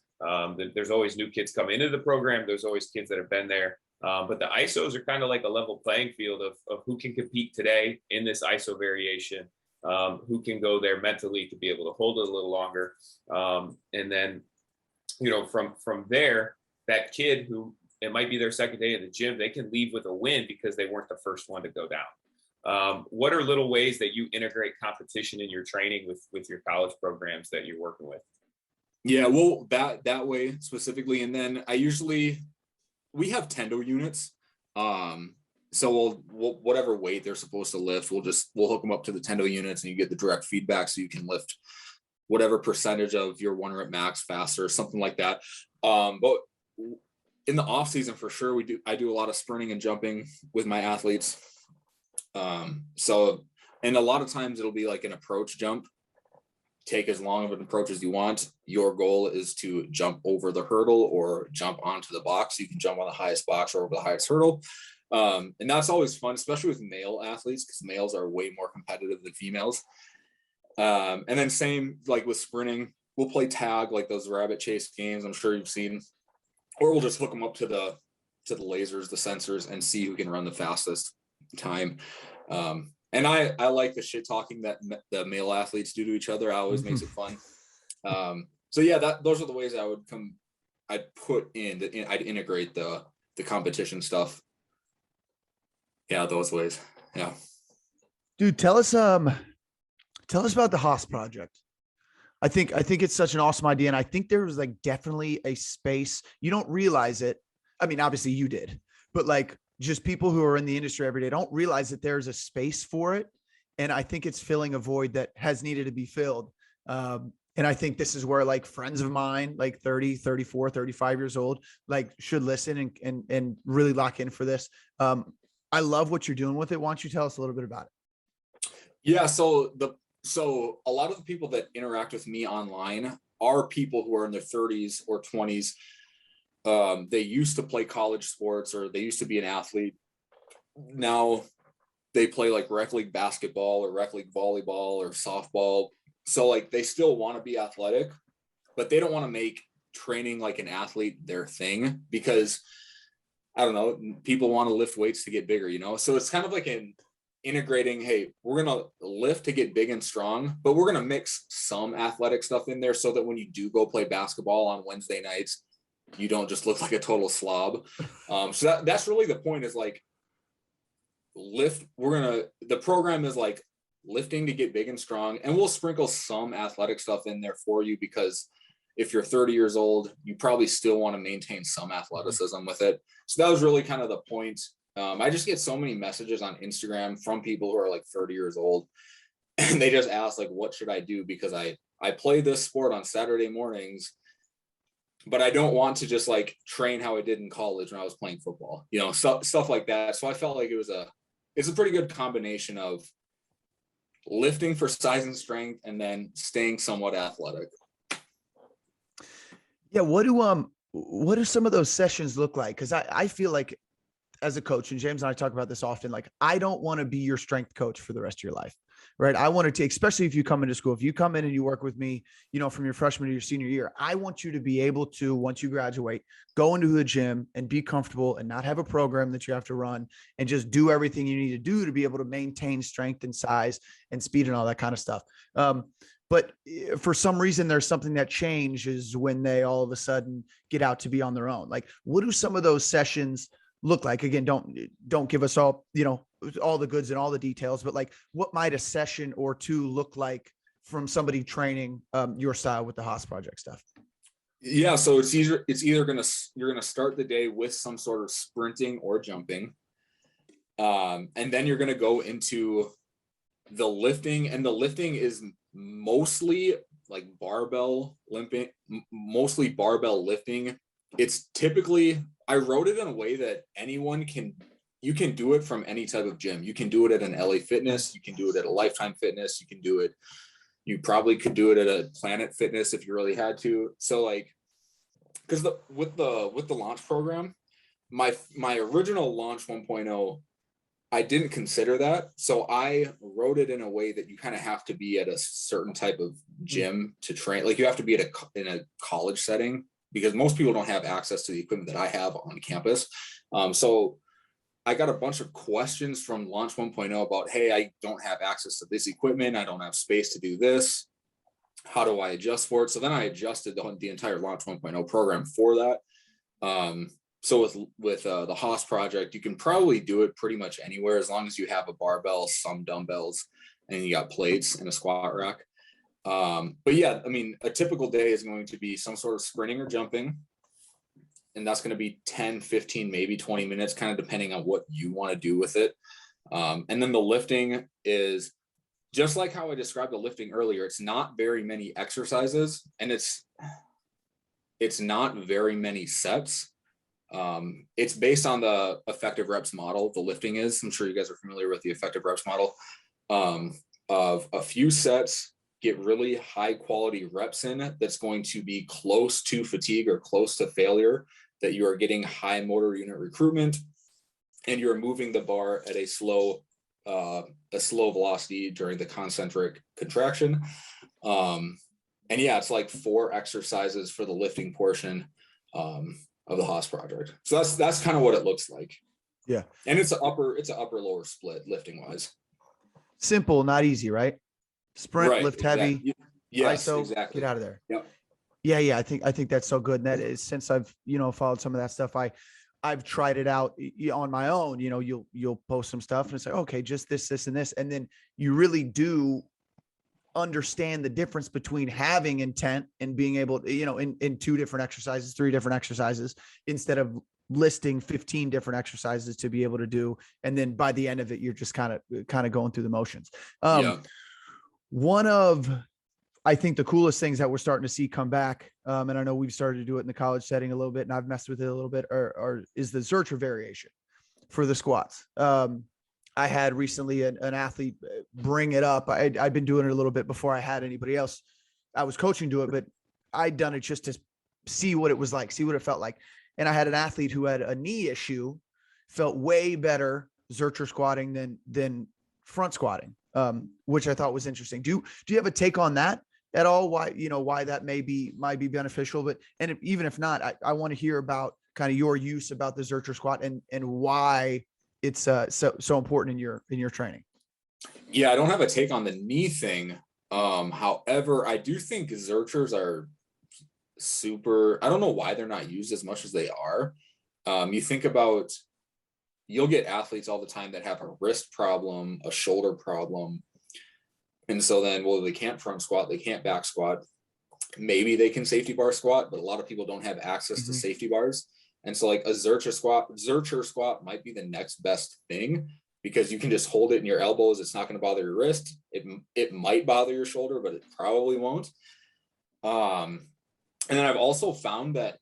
There's always new kids come into the program. There's always kids that have been there. But the ISOs are kind of like a level playing field of who can compete today in this ISO variation, who can go there mentally to be able to hold it a little longer. And then, from there, that kid who it might be their second day in the gym, they can leave with a win because they weren't the first one to go down. What are little ways that you integrate competition in your training with your college programs that you're working with? Yeah, well, that way specifically. And then we have tendo units. So we'll whatever weight they're supposed to lift, we'll hook them up to the tendo units and you get the direct feedback so you can lift whatever percentage of your 1 rep max faster, something like that. But in the off season for sure, I do a lot of sprinting and jumping with my athletes. So, and a lot of times it'll be like an approach jump. Take as long of an approach as you want. Your goal is to jump over the hurdle or jump onto the box. You can jump on the highest box or over the highest hurdle. And that's always fun, especially with male athletes, because males are way more competitive than females. And then same like with sprinting, we'll play tag, like those rabbit chase games I'm sure you've seen, or we'll just hook them up to the lasers, the sensors, and see who can run the fastest time. And I like the shit talking that the male athletes do to each other. I always makes it fun. So yeah, those are the ways I'd integrate the competition stuff. Yeah, those ways. Yeah. Dude, tell us about the Haas Project. I think it's such an awesome idea. And I think there was like definitely a space. You don't realize it. I mean, obviously you did, but like just people who are in the industry every day don't realize that there's a space for it. And I think it's filling a void that has needed to be filled. And I think this is where like friends of mine, like 30, 34, 35 years old, like should listen and really lock in for this. I love what you're doing with it. Why don't you tell us a little bit about it? Yeah. So a lot of the people that interact with me online are people who are in their 30s or 20s. They used to play college sports, or they used to be an athlete. Now they play like rec league basketball or rec league volleyball or softball. So like they still want to be athletic, but they don't want to make training like an athlete their thing, because I don't know, people want to lift weights to get bigger, you know? So it's kind of like an integrating, hey, we're going to lift to get big and strong, but we're going to mix some athletic stuff in there so that when you do go play basketball on Wednesday nights, you don't just look like a total slob. So that's really the point, is like the program is like lifting to get big and strong, and we'll sprinkle some athletic stuff in there for you, because if you're 30 years old, you probably still want to maintain some athleticism with it. So that was really kind of the point. I just get so many messages on Instagram from people who are like 30 years old, and they just ask like, what should I do? Because I play this sport on Saturday mornings, but I don't want to just like train how I did in college when I was playing football, you know, stuff like that. So I felt like it's a pretty good combination of lifting for size and strength and then staying somewhat athletic. Yeah. What do some of those sessions look like? Cause I feel like as a coach, and James and I talk about this often, like, I don't want to be your strength coach for the rest of your life. Right. I want to take, especially if you come into school, if you come in and you work with me, you know, from your freshman to your senior year, I want you to be able to, once you graduate, go into the gym and be comfortable and not have a program that you have to run, and just do everything you need to do to be able to maintain strength and size and speed and all that kind of stuff. But for some reason, there's something that changes when they all of a sudden get out to be on their own. Like, what do some of those sessions look like? Again, don't give us all, you know, all the goods and all the details, but like, what might a session or two look like from somebody training your style with the Haas Project stuff? Yeah. So it's either you're going to start the day with some sort of sprinting or jumping. And then you're going to go into the lifting, and the lifting is mostly like barbell lifting. It's typically, I wrote it in a way that you can do it from any type of gym. You can do it at an LA Fitness. You can do it at a Lifetime Fitness. You probably could do it at a Planet Fitness if you really had to. So like, because with the launch program, my original launch 1.0, I didn't consider that. So I wrote it in a way that you kind of have to be at a certain type of gym to train. Like you have to be in a college setting, because most people don't have access to the equipment that I have on campus. So I got a bunch of questions from Launch 1.0 about, hey, I don't have access to this equipment. I don't have space to do this. How do I adjust for it? So then I adjusted the entire Launch 1.0 program for that. So with the Haas Project, you can probably do it pretty much anywhere, as long as you have a barbell, some dumbbells, and you got plates and a squat rack. But yeah, I mean, a typical day is going to be some sort of sprinting or jumping, and that's going to be 10, 15, maybe 20 minutes, kind of depending on what you want to do with it. And then the lifting is just like how I described the lifting earlier. It's not very many exercises, and it's not very many sets. It's based on the effective reps model. The lifting is, I'm sure you guys are familiar with the effective reps model, of a few sets, get really high quality reps in that's going to be close to fatigue or close to failure, that you are getting high motor unit recruitment, and you're moving the bar at a slow velocity during the concentric contraction. And yeah, it's like 4 exercises for the lifting portion of the Haas Project. So that's kind of what it looks like. Yeah. And it's an upper lower split lifting wise. Simple, not easy, right? Sprint, Right, lift heavy, yes, ISO, exactly. get out of there. Yep. Yeah. I think that's so good. And that is, since I've, followed some of that stuff, I've tried it out on my own. You'll post some stuff and it's like, okay, just this and this. And then you really do understand the difference between having intent and being able to, in 2 different exercises, 3 different exercises, instead of listing 15 different exercises to be able to do. And then by the end of it, you're just kind of going through the motions. One of, I think, the coolest things that we're starting to see come back, and I know we've started to do it in the college setting a little bit, and I've messed with it a little bit, is the Zurcher variation for the squats. I had recently an athlete bring it up. I'd been doing it a little bit before I had anybody else I was coaching do it, but I'd done it just to see what it was like, see what it felt like. And I had an athlete who had a knee issue, felt way better Zurcher squatting than front squatting, which I thought was interesting. Do you have a take on that at all? Why that may be beneficial, and even if not, I want to hear about kind of your use about the Zurcher squat and why it's so important in your training. Yeah, I don't have a take on the knee thing. However, I do think Zurchers are super, I don't know why they're not used as much as they are. You think about, you'll get athletes all the time that have a wrist problem, a shoulder problem. And so then, well, they can't front squat, they can't back squat. Maybe they can safety bar squat, but a lot of people don't have access to safety bars. And so like a Zurcher squat might be the next best thing, because you can just hold it in your elbows. It's not going to bother your wrist. It might bother your shoulder, but it probably won't. And then I've also found that,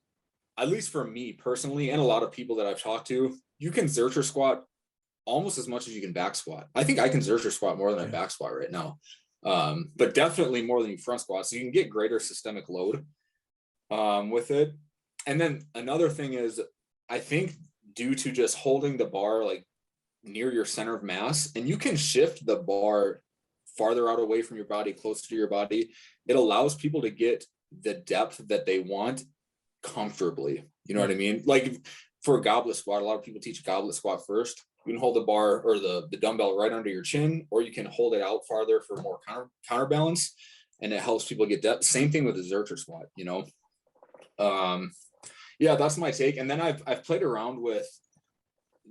at least for me personally, and a lot of people that I've talked to, you can Zurcher squat almost as much as you can back squat. I think I can Zurcher squat more than I back squat right now, but definitely more than you front squat. So you can get greater systemic load with it. And then another thing is, I think due to just holding the bar like near your center of mass, and you can shift the bar farther out away from your body, closer to your body, it allows people to get the depth that they want comfortably. You know what I mean? Like for a goblet squat, a lot of people teach a goblet squat first. You can hold the bar or the dumbbell right under your chin, or you can hold it out farther for more counterbalance, and it helps people get depth. Same thing with the Zurcher squat, yeah, that's my take. And then I've played around with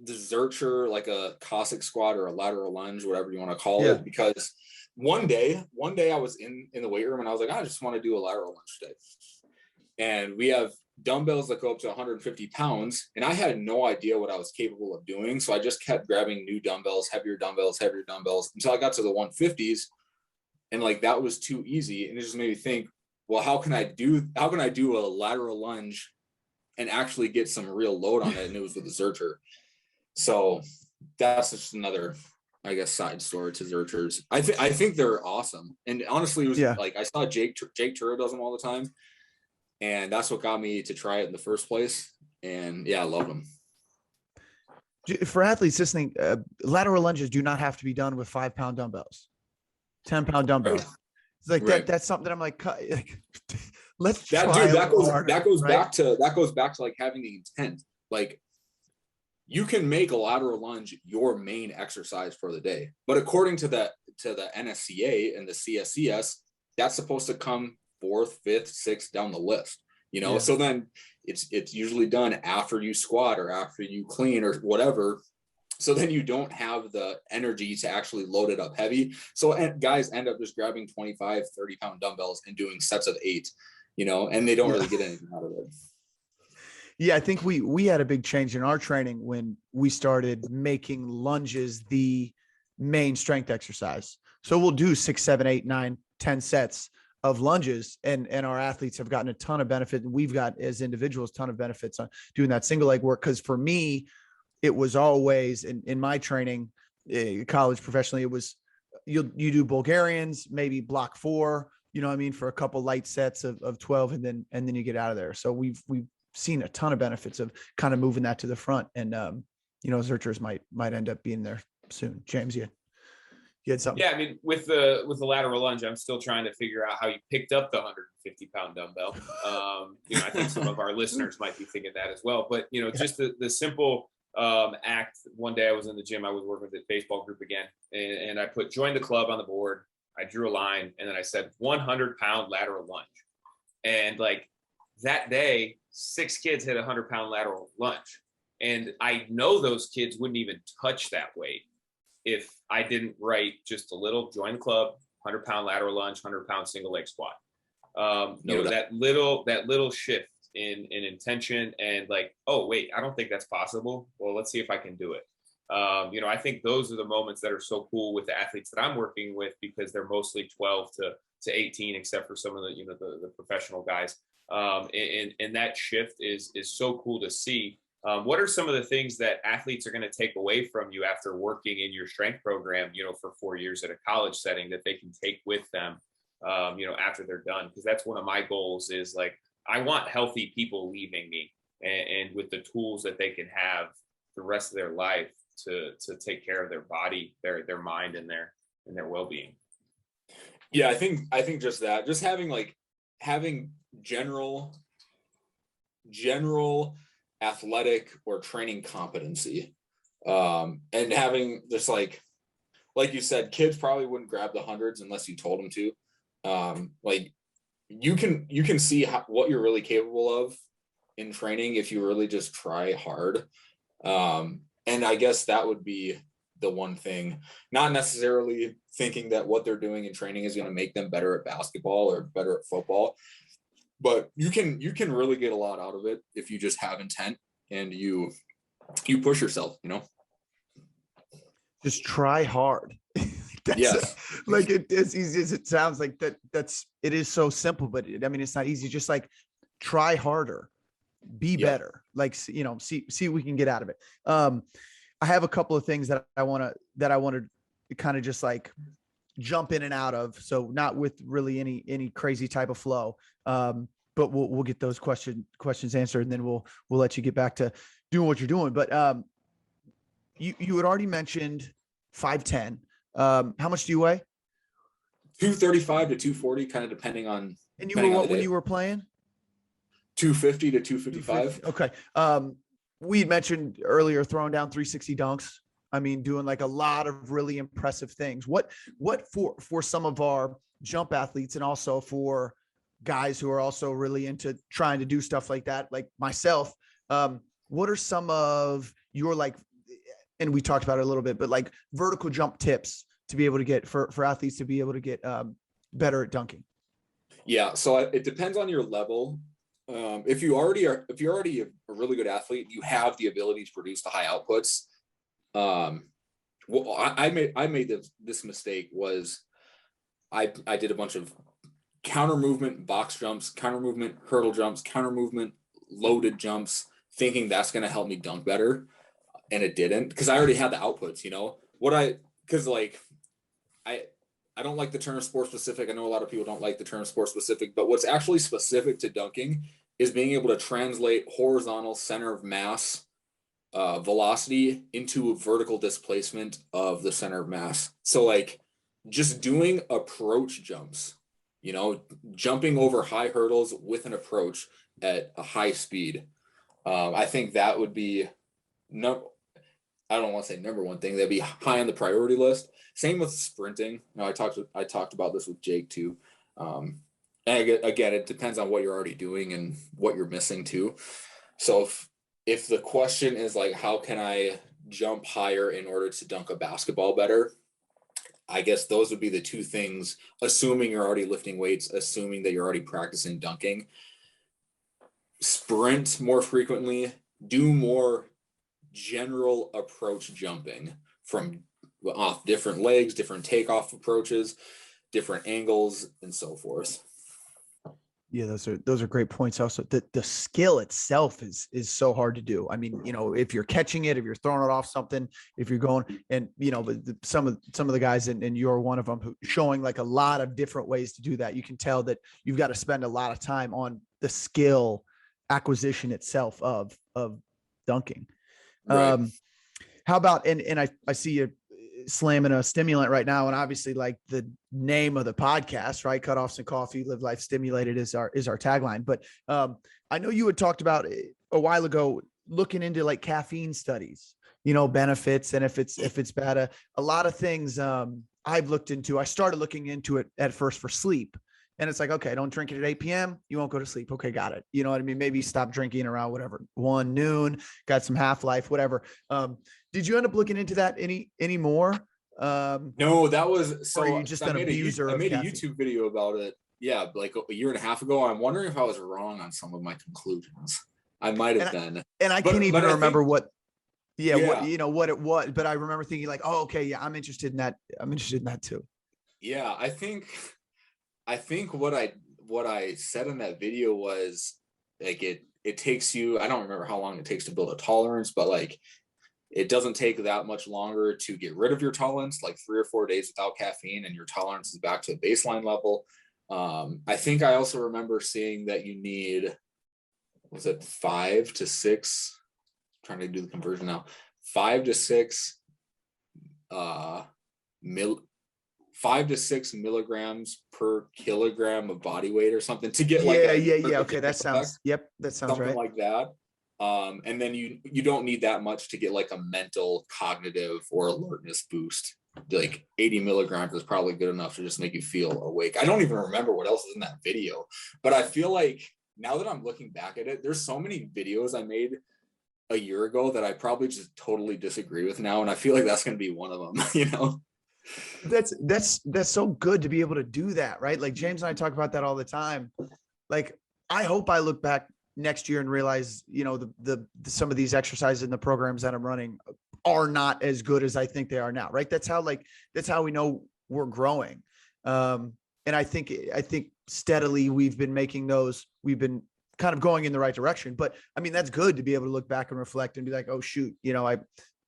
the Zurcher, like a Cossack squat or a lateral lunge, whatever you want to call it, because one day I was in the weight room and I was like, I just want to do a lateral lunge today. And we have dumbbells that go up to 150 pounds. And I had no idea what I was capable of doing. So I just kept grabbing new dumbbells, heavier dumbbells until I got to the 150s. And like, that was too easy. And it just made me think, well, how can I do a lateral lunge and actually get some real load on it? And it was with the Zurcher. So that's just another, I guess, side story to Zurchers. I think they're awesome. And honestly, it was like, I saw Jake Turra does them all the time. And that's what got me to try it in the first place. And yeah, I love them. For athletes listening, lateral lunges do not have to be done with 5-pound dumbbells, 10-pound dumbbells. Right. It's like that. That's something that I'm like let's try. That goes back to like having the intent. Like, you can make a lateral lunge your main exercise for the day, but according to the NSCA and the CSCS, that's supposed to come 4th, 5th, 6th down the list. So then it's usually done after you squat or after you clean or whatever. So then you don't have the energy to actually load it up heavy. So guys end up just grabbing 25, 30-pound dumbbells and doing sets of 8, and they don't really get anything out of it. Yeah, I think we had a big change in our training when we started making lunges the main strength exercise. So we'll do 6, 7, 8, 9, 10 sets of lunges, and our athletes have gotten a ton of benefit. And we've got, as individuals, a ton of benefits on doing that single leg work. Because for me, it was always in my training, college, professionally, it was you do Bulgarians, maybe block 4, for a couple light sets of 12, and then you get out of there. So we've seen a ton of benefits of kind of moving that to the front, and Zurchers might end up being there soon. James, you get something. Yeah, I mean, with the lateral lunge, I'm still trying to figure out how you picked up the 150-pound dumbbell. I think some of our listeners might be thinking that as well. But just the simple act. One day I was in the gym. I was working with the baseball group again, and I put join the club on the board. I drew a line, and then I said 100-pound lateral lunge. And like that day, 6 kids hit a 100-pound lateral lunge, and I know those kids wouldn't even touch that weight if I didn't write just a little join the club, 100-pound lateral lunge, 100-pound single leg squat. That little shift in intention and like, oh wait, I don't think that's possible. Well, let's see if I can do it. I think those are the moments that are so cool with the athletes that I'm working with, because they're mostly 12 to 18, except for some of the professional guys. And that shift is so cool to see. What are some of the things that athletes are going to take away from you after working in your strength program, for 4 years at a college setting, that they can take with them, after they're done? Because that's one of my goals is like, I want healthy people leaving me and with the tools that they can have the rest of their life to take care of their body, their mind, and their well-being. Yeah, I think just that, just having general athletic or training competency, and having just like you said, kids probably wouldn't grab the hundreds unless you told them to. Like you can see what you're really capable of in training if you really just try hard. And I guess that would be the one thing, not necessarily thinking that what they're doing in training is going to make them better at basketball or better at football, but you can really get a lot out of it if you just have intent and you push yourself, Just try hard. Yes. Like as easy as it sounds, like it is so simple, but it's not easy. Just like try harder, be better, like, see what we can get out of it. I have a couple of things that I want to kind of just like jump in and out of. So not with really any crazy type of flow. But we'll get those questions answered, and then we'll let you get back to doing what you're doing. But you had already mentioned 5'10". How much do you weigh? 235 to 240, kind of depending on. And you were what when you were playing? 250 to 255. Okay. We had mentioned earlier throwing down 360 dunks. Doing like a lot of really impressive things. What for some of our jump athletes, and also for guys who are also really into trying to do stuff like that, like myself, what are some of your, like, and we talked about it a little bit, but like vertical jump tips to be able to get for athletes to be able to get better at dunking? Yeah. So it depends on your level. If you're already a really good athlete, you have the ability to produce the high outputs. I made this mistake was I did a bunch of counter movement, box jumps, counter movement, hurdle jumps, counter movement, loaded jumps, thinking that's going to help me dunk better. And it didn't, because I already had the outputs, I don't like the term sport specific. I know a lot of people don't like the term sport specific, but what's actually specific to dunking is being able to translate horizontal center of mass velocity into a vertical displacement of the center of mass. So like just doing approach jumps, jumping over high hurdles with an approach at a high speed. I think that would be I don't want to say number one thing. That'd be high on the priority list. Same with sprinting. I talked about this with Jake too. And again, it depends on what you're already doing and what you're missing too. So if the question is like, how can I jump higher in order to dunk a basketball better? I guess those would be the two things, assuming you're already lifting weights, assuming that you're already practicing dunking. Sprint more frequently, do more general approach jumping from off different legs, different takeoff approaches, different angles, and so forth. Yeah, those are great points. Also, the skill itself is so hard to do. If you're catching it, if you're throwing it off something, if you're going, and some of the guys, and you're one of them, who showing like a lot of different ways to do that. You can tell that you've got to spend a lot of time on the skill acquisition itself of dunking. Right. How about, and I see you slamming a stimulant right now. And obviously like the name of the podcast, right? Cutoffs and Coffee, Live Life Stimulated is our tagline. But I know you had talked about a while ago, looking into like caffeine studies, benefits. And if it's bad, a lot of things I've looked into, I started looking into it at first for sleep. And it's like, okay, don't drink it at 8 p.m. You won't go to sleep. Okay, got it. You know what I mean? Maybe stop drinking around whatever, 1 noon, got some half-life, whatever. Did you end up looking into that any more? No, that was so. Or are you just an abuser? I made a YouTube video about it. Yeah, like a year and a half ago. I'm wondering if I was wrong on some of my conclusions. I might have been. And I can't even remember what it was. But I remember thinking like, oh, okay, yeah, I'm interested in that. I'm interested in that too. Yeah, I think what I said in that video was like it takes you, I don't remember how long it takes to build a tolerance, but like it doesn't take that much longer to get rid of your tolerance, like 3 or 4 days without caffeine, and your tolerance is back to a baseline level. I think I also remember seeing that you need, was it 5 to 6? I'm trying to do the conversion now. 5 to 6 5 to 6 milligrams per kilogram of body weight or something to get okay, that sounds something right, like that. And then you don't need that much to get like a mental cognitive or alertness boost. Like 80 milligrams is probably good enough to just make you feel awake. I don't even remember what else is in that video, but I feel like now that I'm looking back at it, there's so many videos I made a year ago that I probably just totally disagree with now, and I feel like that's going to be one of them. That's so good to be able to do that, right? Like James and I talk about that all the time. Like, I hope I look back next year and realize, the some of these exercises in the programs that I'm running are not as good as I think they are now, right? That's how we know we're growing. And I think steadily we've been kind of going in the right direction. But I mean, that's good to be able to look back and reflect and be like, oh shoot,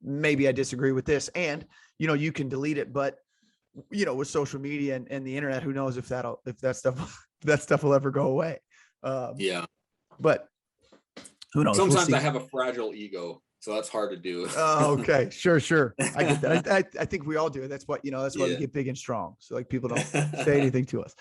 maybe I disagree with this. And, you can delete it, but with social media and the internet, who knows if that stuff will ever go away. Yeah. But who knows? Sometimes I have a fragile ego, so that's hard to do. Oh, okay. Sure. I get that. I think we all do. That's why we get big and strong. So like people don't say anything to us.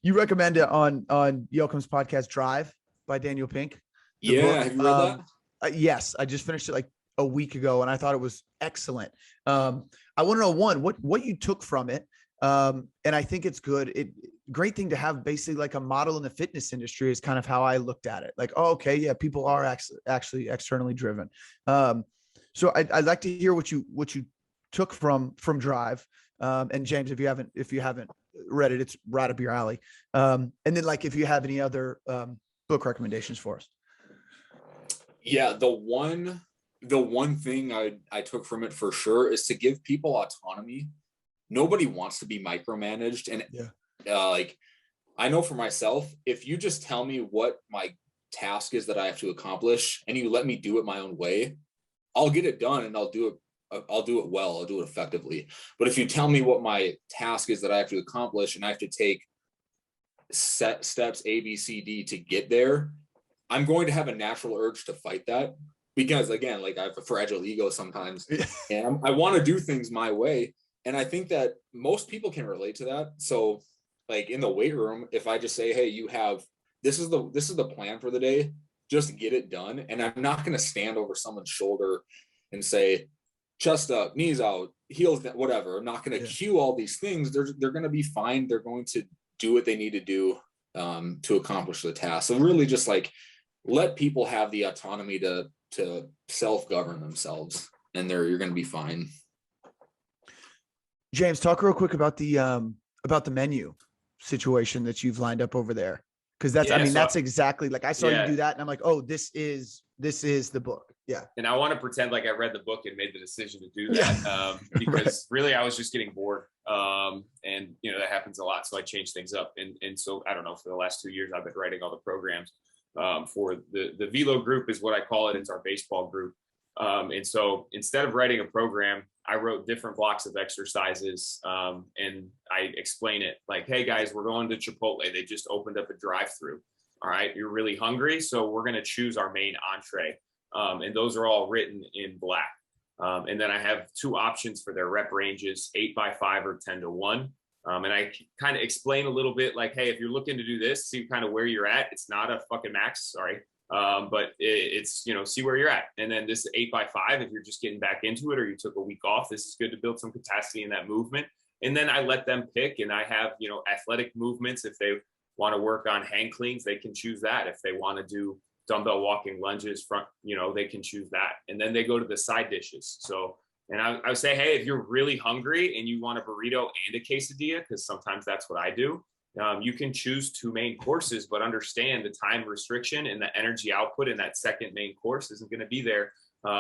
You recommend it on Yoakum's podcast, Drive by Daniel Pink. Yeah. Have you read that? Yes. I just finished it like a week ago and I thought it was excellent. I want to know what you took from it. And I think it's good. Great thing to have basically like a model in the fitness industry is kind of how I looked at it. Like, oh, okay, yeah, people are actually externally driven. So I'd like to hear what you took from Drive. And James, if you haven't read it, it's right up your alley. And then like, if you have any other book recommendations for us. Yeah. The one thing I took from it for sure is to give people autonomy. Nobody wants to be micromanaged. And like, I know for myself, if you just tell me what my task is that I have to accomplish and you let me do it my own way, I'll get it done and I'll do it well. I'll do it effectively. But if you tell me what my task is that I have to accomplish and I have to take set steps A, B, C, D to get there, I'm going to have a natural urge to fight that. Because again, like I have a fragile ego sometimes and I want to do things my way. And I think that most people can relate to that. So like in the weight room, if I just say, hey, this is the plan for the day, just get it done. And I'm not going to stand over someone's shoulder and say, chest up, knees out, heels, whatever. I'm not going to cue all these things. They're going to be fine. They're going to do what they need to do to accomplish the task. So really just like let people have the autonomy to self-govern themselves, and you're going to be fine. James, talk real quick about the menu situation that you've lined up over there. Cause that's exactly like, I saw you do that and I'm like, oh, this is the book. Yeah. And I want to pretend like I read the book and made the decision to do that. Because really I was just getting bored. And that happens a lot. So I changed things up. And so I don't know, for the last 2 years, I've been writing all the programs. For the Velo group is what I call it. It's our baseball group. And so instead of writing a program, I wrote different blocks of exercises. And I explain it like, hey guys, we're going to Chipotle. They just opened up a drive-through. All right. You're really hungry. So we're going to choose our main entree. And those are all written in black. And then I have 2 options for their rep ranges, 8x5 or 10-1. And I kind of explain a little bit like, hey, if you're looking to do this, see kind of where you're at. It's not a fucking max, sorry. But it's, see where you're at. And then this 8x5, if you're just getting back into it or you took a week off, this is good to build some capacity in that movement. And then I let them pick, and I have, athletic movements. If they want to work on hang cleans, they can choose that. If they want to do dumbbell walking lunges front, they can choose that. And then they go to the side dishes. So, and I would say, hey, if you're really hungry and you want a burrito and a quesadilla, because sometimes that's what I do, you can choose 2 main courses, but understand the time restriction and the energy output in that second main course isn't going to be there.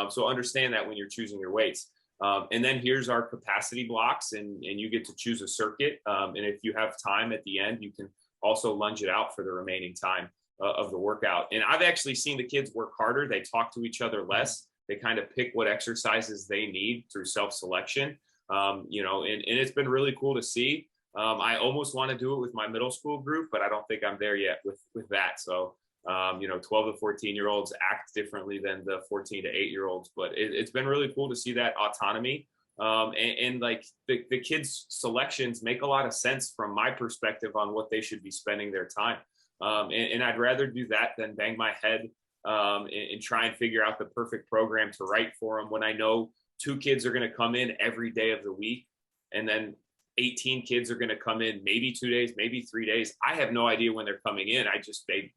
So understand that when you're choosing your weights. And then here's our capacity blocks, and you get to choose a circuit. And if you have time at the end, you can also lunge it out for the remaining time of the workout. And I've actually seen the kids work harder. They talk to each other less. They kind of pick what exercises they need through self-selection, and it's been really cool to see. I almost want to do it with my middle school group, but I don't think I'm there yet with that. So, 12 to 14-year-olds act differently than the 14 to 8-year-olds, but it's been really cool to see that autonomy. And like the kids' selections make a lot of sense from my perspective on what they should be spending their time. And I'd rather do that than bang my head and try and figure out the perfect program to write for them when I know 2 kids are going to come in every day of the week, and then 18 kids are going to come in maybe 2 days, maybe 3 days. I have no idea when they're coming in.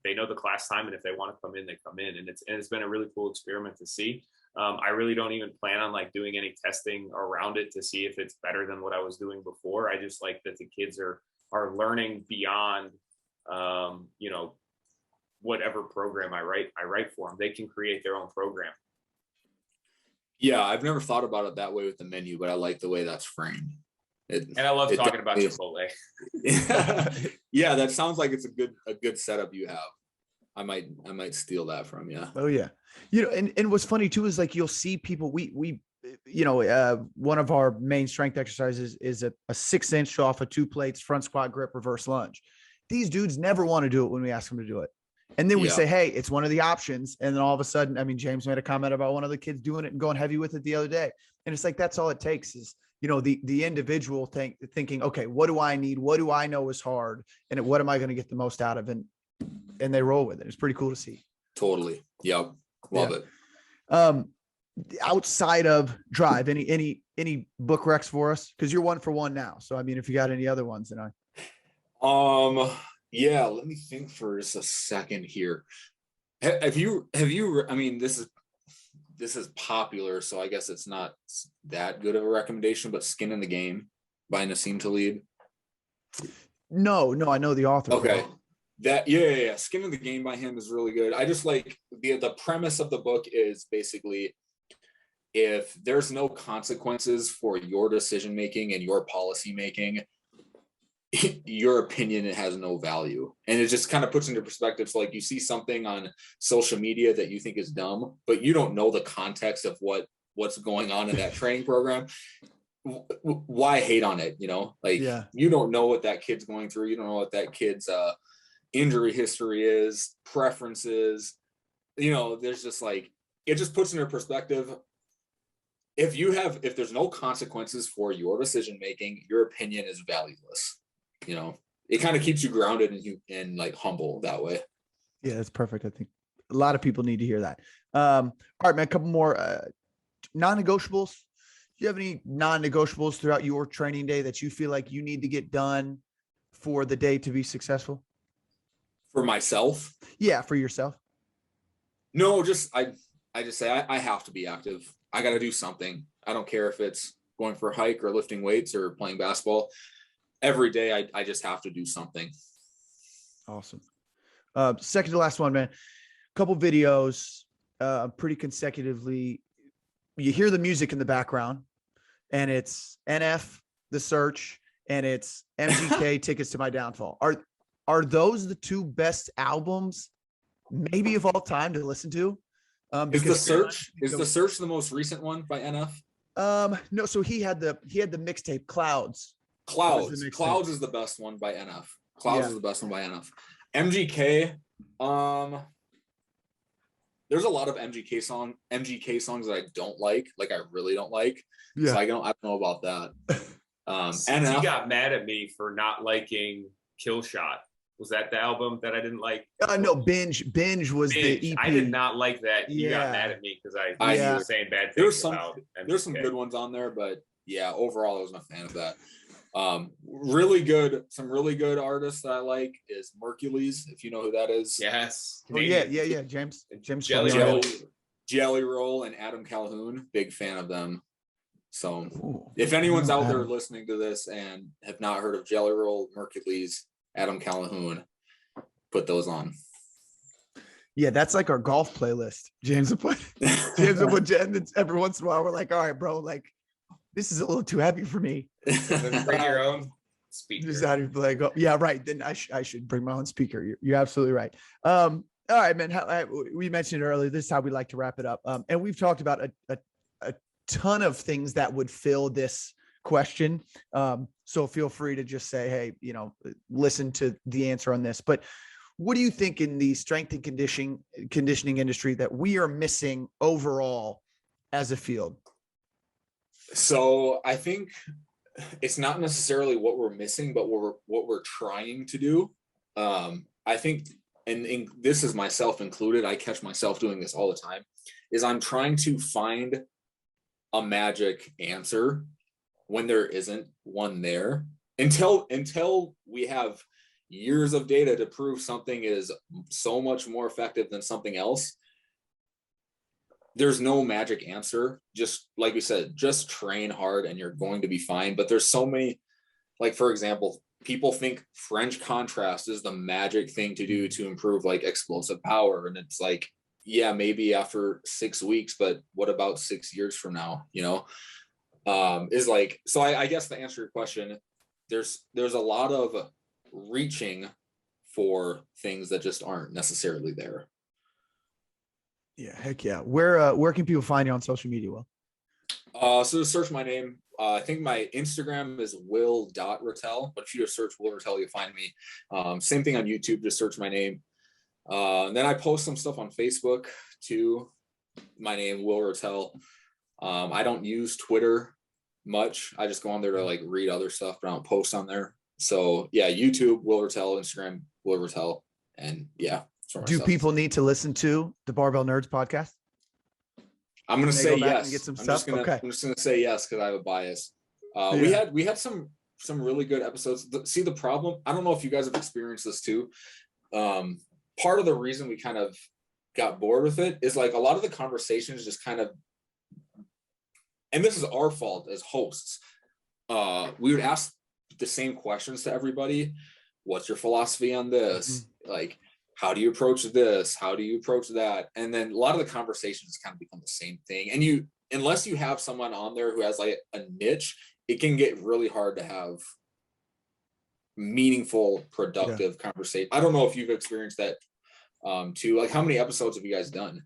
They know the class time, and if they want to come in, they come in. And it's been a really cool experiment to see. I really don't even plan on like doing any testing around it to see if it's better than what I was doing before. I just like that the kids are learning beyond, whatever program I write for them. They can create their own program. Yeah, I've never thought about it that way with the menu, but I like the way that's framed. And I love talking about Chipotle. Yeah, that sounds like it's a good setup you have. I might steal that from you. Oh yeah. And what's funny too is like you'll see people, we one of our main strength exercises is a 6-inch off of 2 plates, front squat grip, reverse lunge. These dudes never want to do it when we ask them to do it. And then we say, hey, it's one of the options. And then all of a sudden, James made a comment about one of the kids doing it and going heavy with it the other day. And it's like, that's all it takes is, the individual thinking, okay, what do I need? What do I know is hard? And what am I going to get the most out of? And they roll with it. It's pretty cool to see. Totally. Yep. Love it. Outside of drive, any book recs for us? Cause you're 1 for 1 now. So, if you got any other ones, then yeah, let me think for just a second here. Have you, this is popular, so I guess it's not that good of a recommendation, but Skin in the Game by Nassim Taleb. No, I know the author. Okay. Yeah. Skin in the Game by him is really good. I just like the premise of the book is basically if there's no consequences for your decision making and your policy making, your opinion has no value. And it just kind of puts into perspective. So like you see something on social media that you think is dumb, but you don't know the context of what's going on in that training program. Why hate on it? You don't know what that kid's going through. You don't know what that kid's injury history is, preferences. There's just like, it just puts into perspective. If there's no consequences for your decision making, your opinion is valueless. It kind of keeps you grounded and like humble that way. Yeah, that's perfect. I think a lot of people need to hear that. All right, man, a couple more non-negotiables. Do you have any non-negotiables throughout your training day that you feel like you need to get done for the day to be successful? For myself? Yeah, for yourself. No, I just say I have to be active. I got to do something. I don't care if it's going for a hike or lifting weights or playing basketball. Every day I just have to do something. Awesome. Second to last one, man. Couple videos, pretty consecutively. You hear the music in the background, and it's NF, The Search, and it's MGK, Tickets to My Downfall. Are those the 2 best albums, maybe of all time, to listen to? Is The Search the most recent one by NF? No. So he had the mixtape Clouds. Clouds is the best one by NF. Clouds is the best one by NF. MGK, there's a lot of MGK songs that I don't like I really don't like. Yeah. So I don't know about that. And he got mad at me for not liking Kill Shot. Was that the album that I didn't like? No, Binge was the EP. I did not like that. You got mad at me because I was saying bad things about MGK. There's some good ones on there, but yeah, overall I wasn't a fan of that. Some really good artists that I like is Mercules, if you know who that is. Yes. Oh, yeah. James Jelly Roll and Adam Calhoun, big fan of them. So if anyone's out there listening to this and have not heard of Jelly Roll, Mercules, Adam Calhoun, put those on. Yeah, that's like our golf playlist. James will put every once in a while we're like, all right, bro, like this is a little too happy for me. Then bring your own speaker. Just out of like, oh, yeah, right. Then I should bring my own speaker. You're absolutely right. All right, man. We mentioned earlier, this is how we like to wrap it up. And we've talked about a ton of things that would fill this question. So feel free to just say, hey, listen to the answer on this. But what do you think in the strength and conditioning industry that we are missing overall as a field? So I think it's not necessarily what we're missing, but what we're trying to do. I think, and this is myself included, I catch myself doing this all the time, is I'm trying to find a magic answer when there isn't one there, until we have years of data to prove something is so much more effective than something else. There's no magic answer. Just like we said, just train hard and you're going to be fine. But there's so many, like, for example, people think French contrast is the magic thing to do to improve like explosive power. And it's like, yeah, maybe after 6 weeks, but what about 6 years from now? Is like, so I guess to answer your question, there's a lot of reaching for things that just aren't necessarily there. Yeah, heck yeah. Where can people find you on social media, Will? So to search my name, I think my Instagram is will.ratelle, but if you just search Will Ratelle, you'll find me. Same thing on YouTube, just search my name. And then I post some stuff on Facebook too. My name, Will Ratelle. I don't use Twitter much. I just go on there to like read other stuff, but I don't post on there. So yeah, YouTube, Will Ratelle, Instagram, Will Ratelle. And yeah. Do people need to listen to the Barbell Nerds podcast? I'm going to say yes. Get some I'm stuff. I'm just going to say yes because I have a bias. We had some really good episodes. See, the problem, I don't know if you guys have experienced this too. Part of the reason we kind of got bored with it is like a lot of the conversations just kind of, and this is our fault as hosts. We would ask the same questions to everybody. What's your philosophy on this? Mm-hmm. Like, how do you approach this? How do you approach that? And then a lot of the conversations kind of become the same thing. And unless you have someone on there who has like a niche, it can get really hard to have meaningful, productive conversation. I don't know if you've experienced that too. Like, how many episodes have you guys done?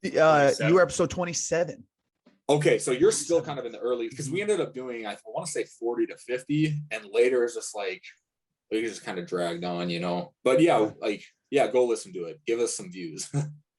You were episode 27. Okay, so you're still kind of in the early, because we ended up doing, I want to say 40 to 50, and later it's just like, we just kind of dragged on, But yeah, go listen to it. Give us some views.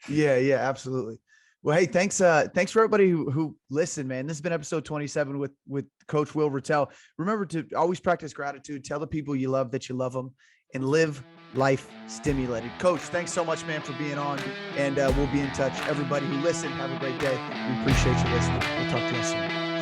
Yeah, absolutely. Well, hey, thanks for everybody who listened, man. This has been episode 27 with Coach Will Ratelle. Remember to always practice gratitude. Tell the people you love that you love them, and live life stimulated. Coach, thanks so much, man, for being on, and we'll be in touch. Everybody who listened, have a great day. We appreciate you listening. We'll talk to you soon.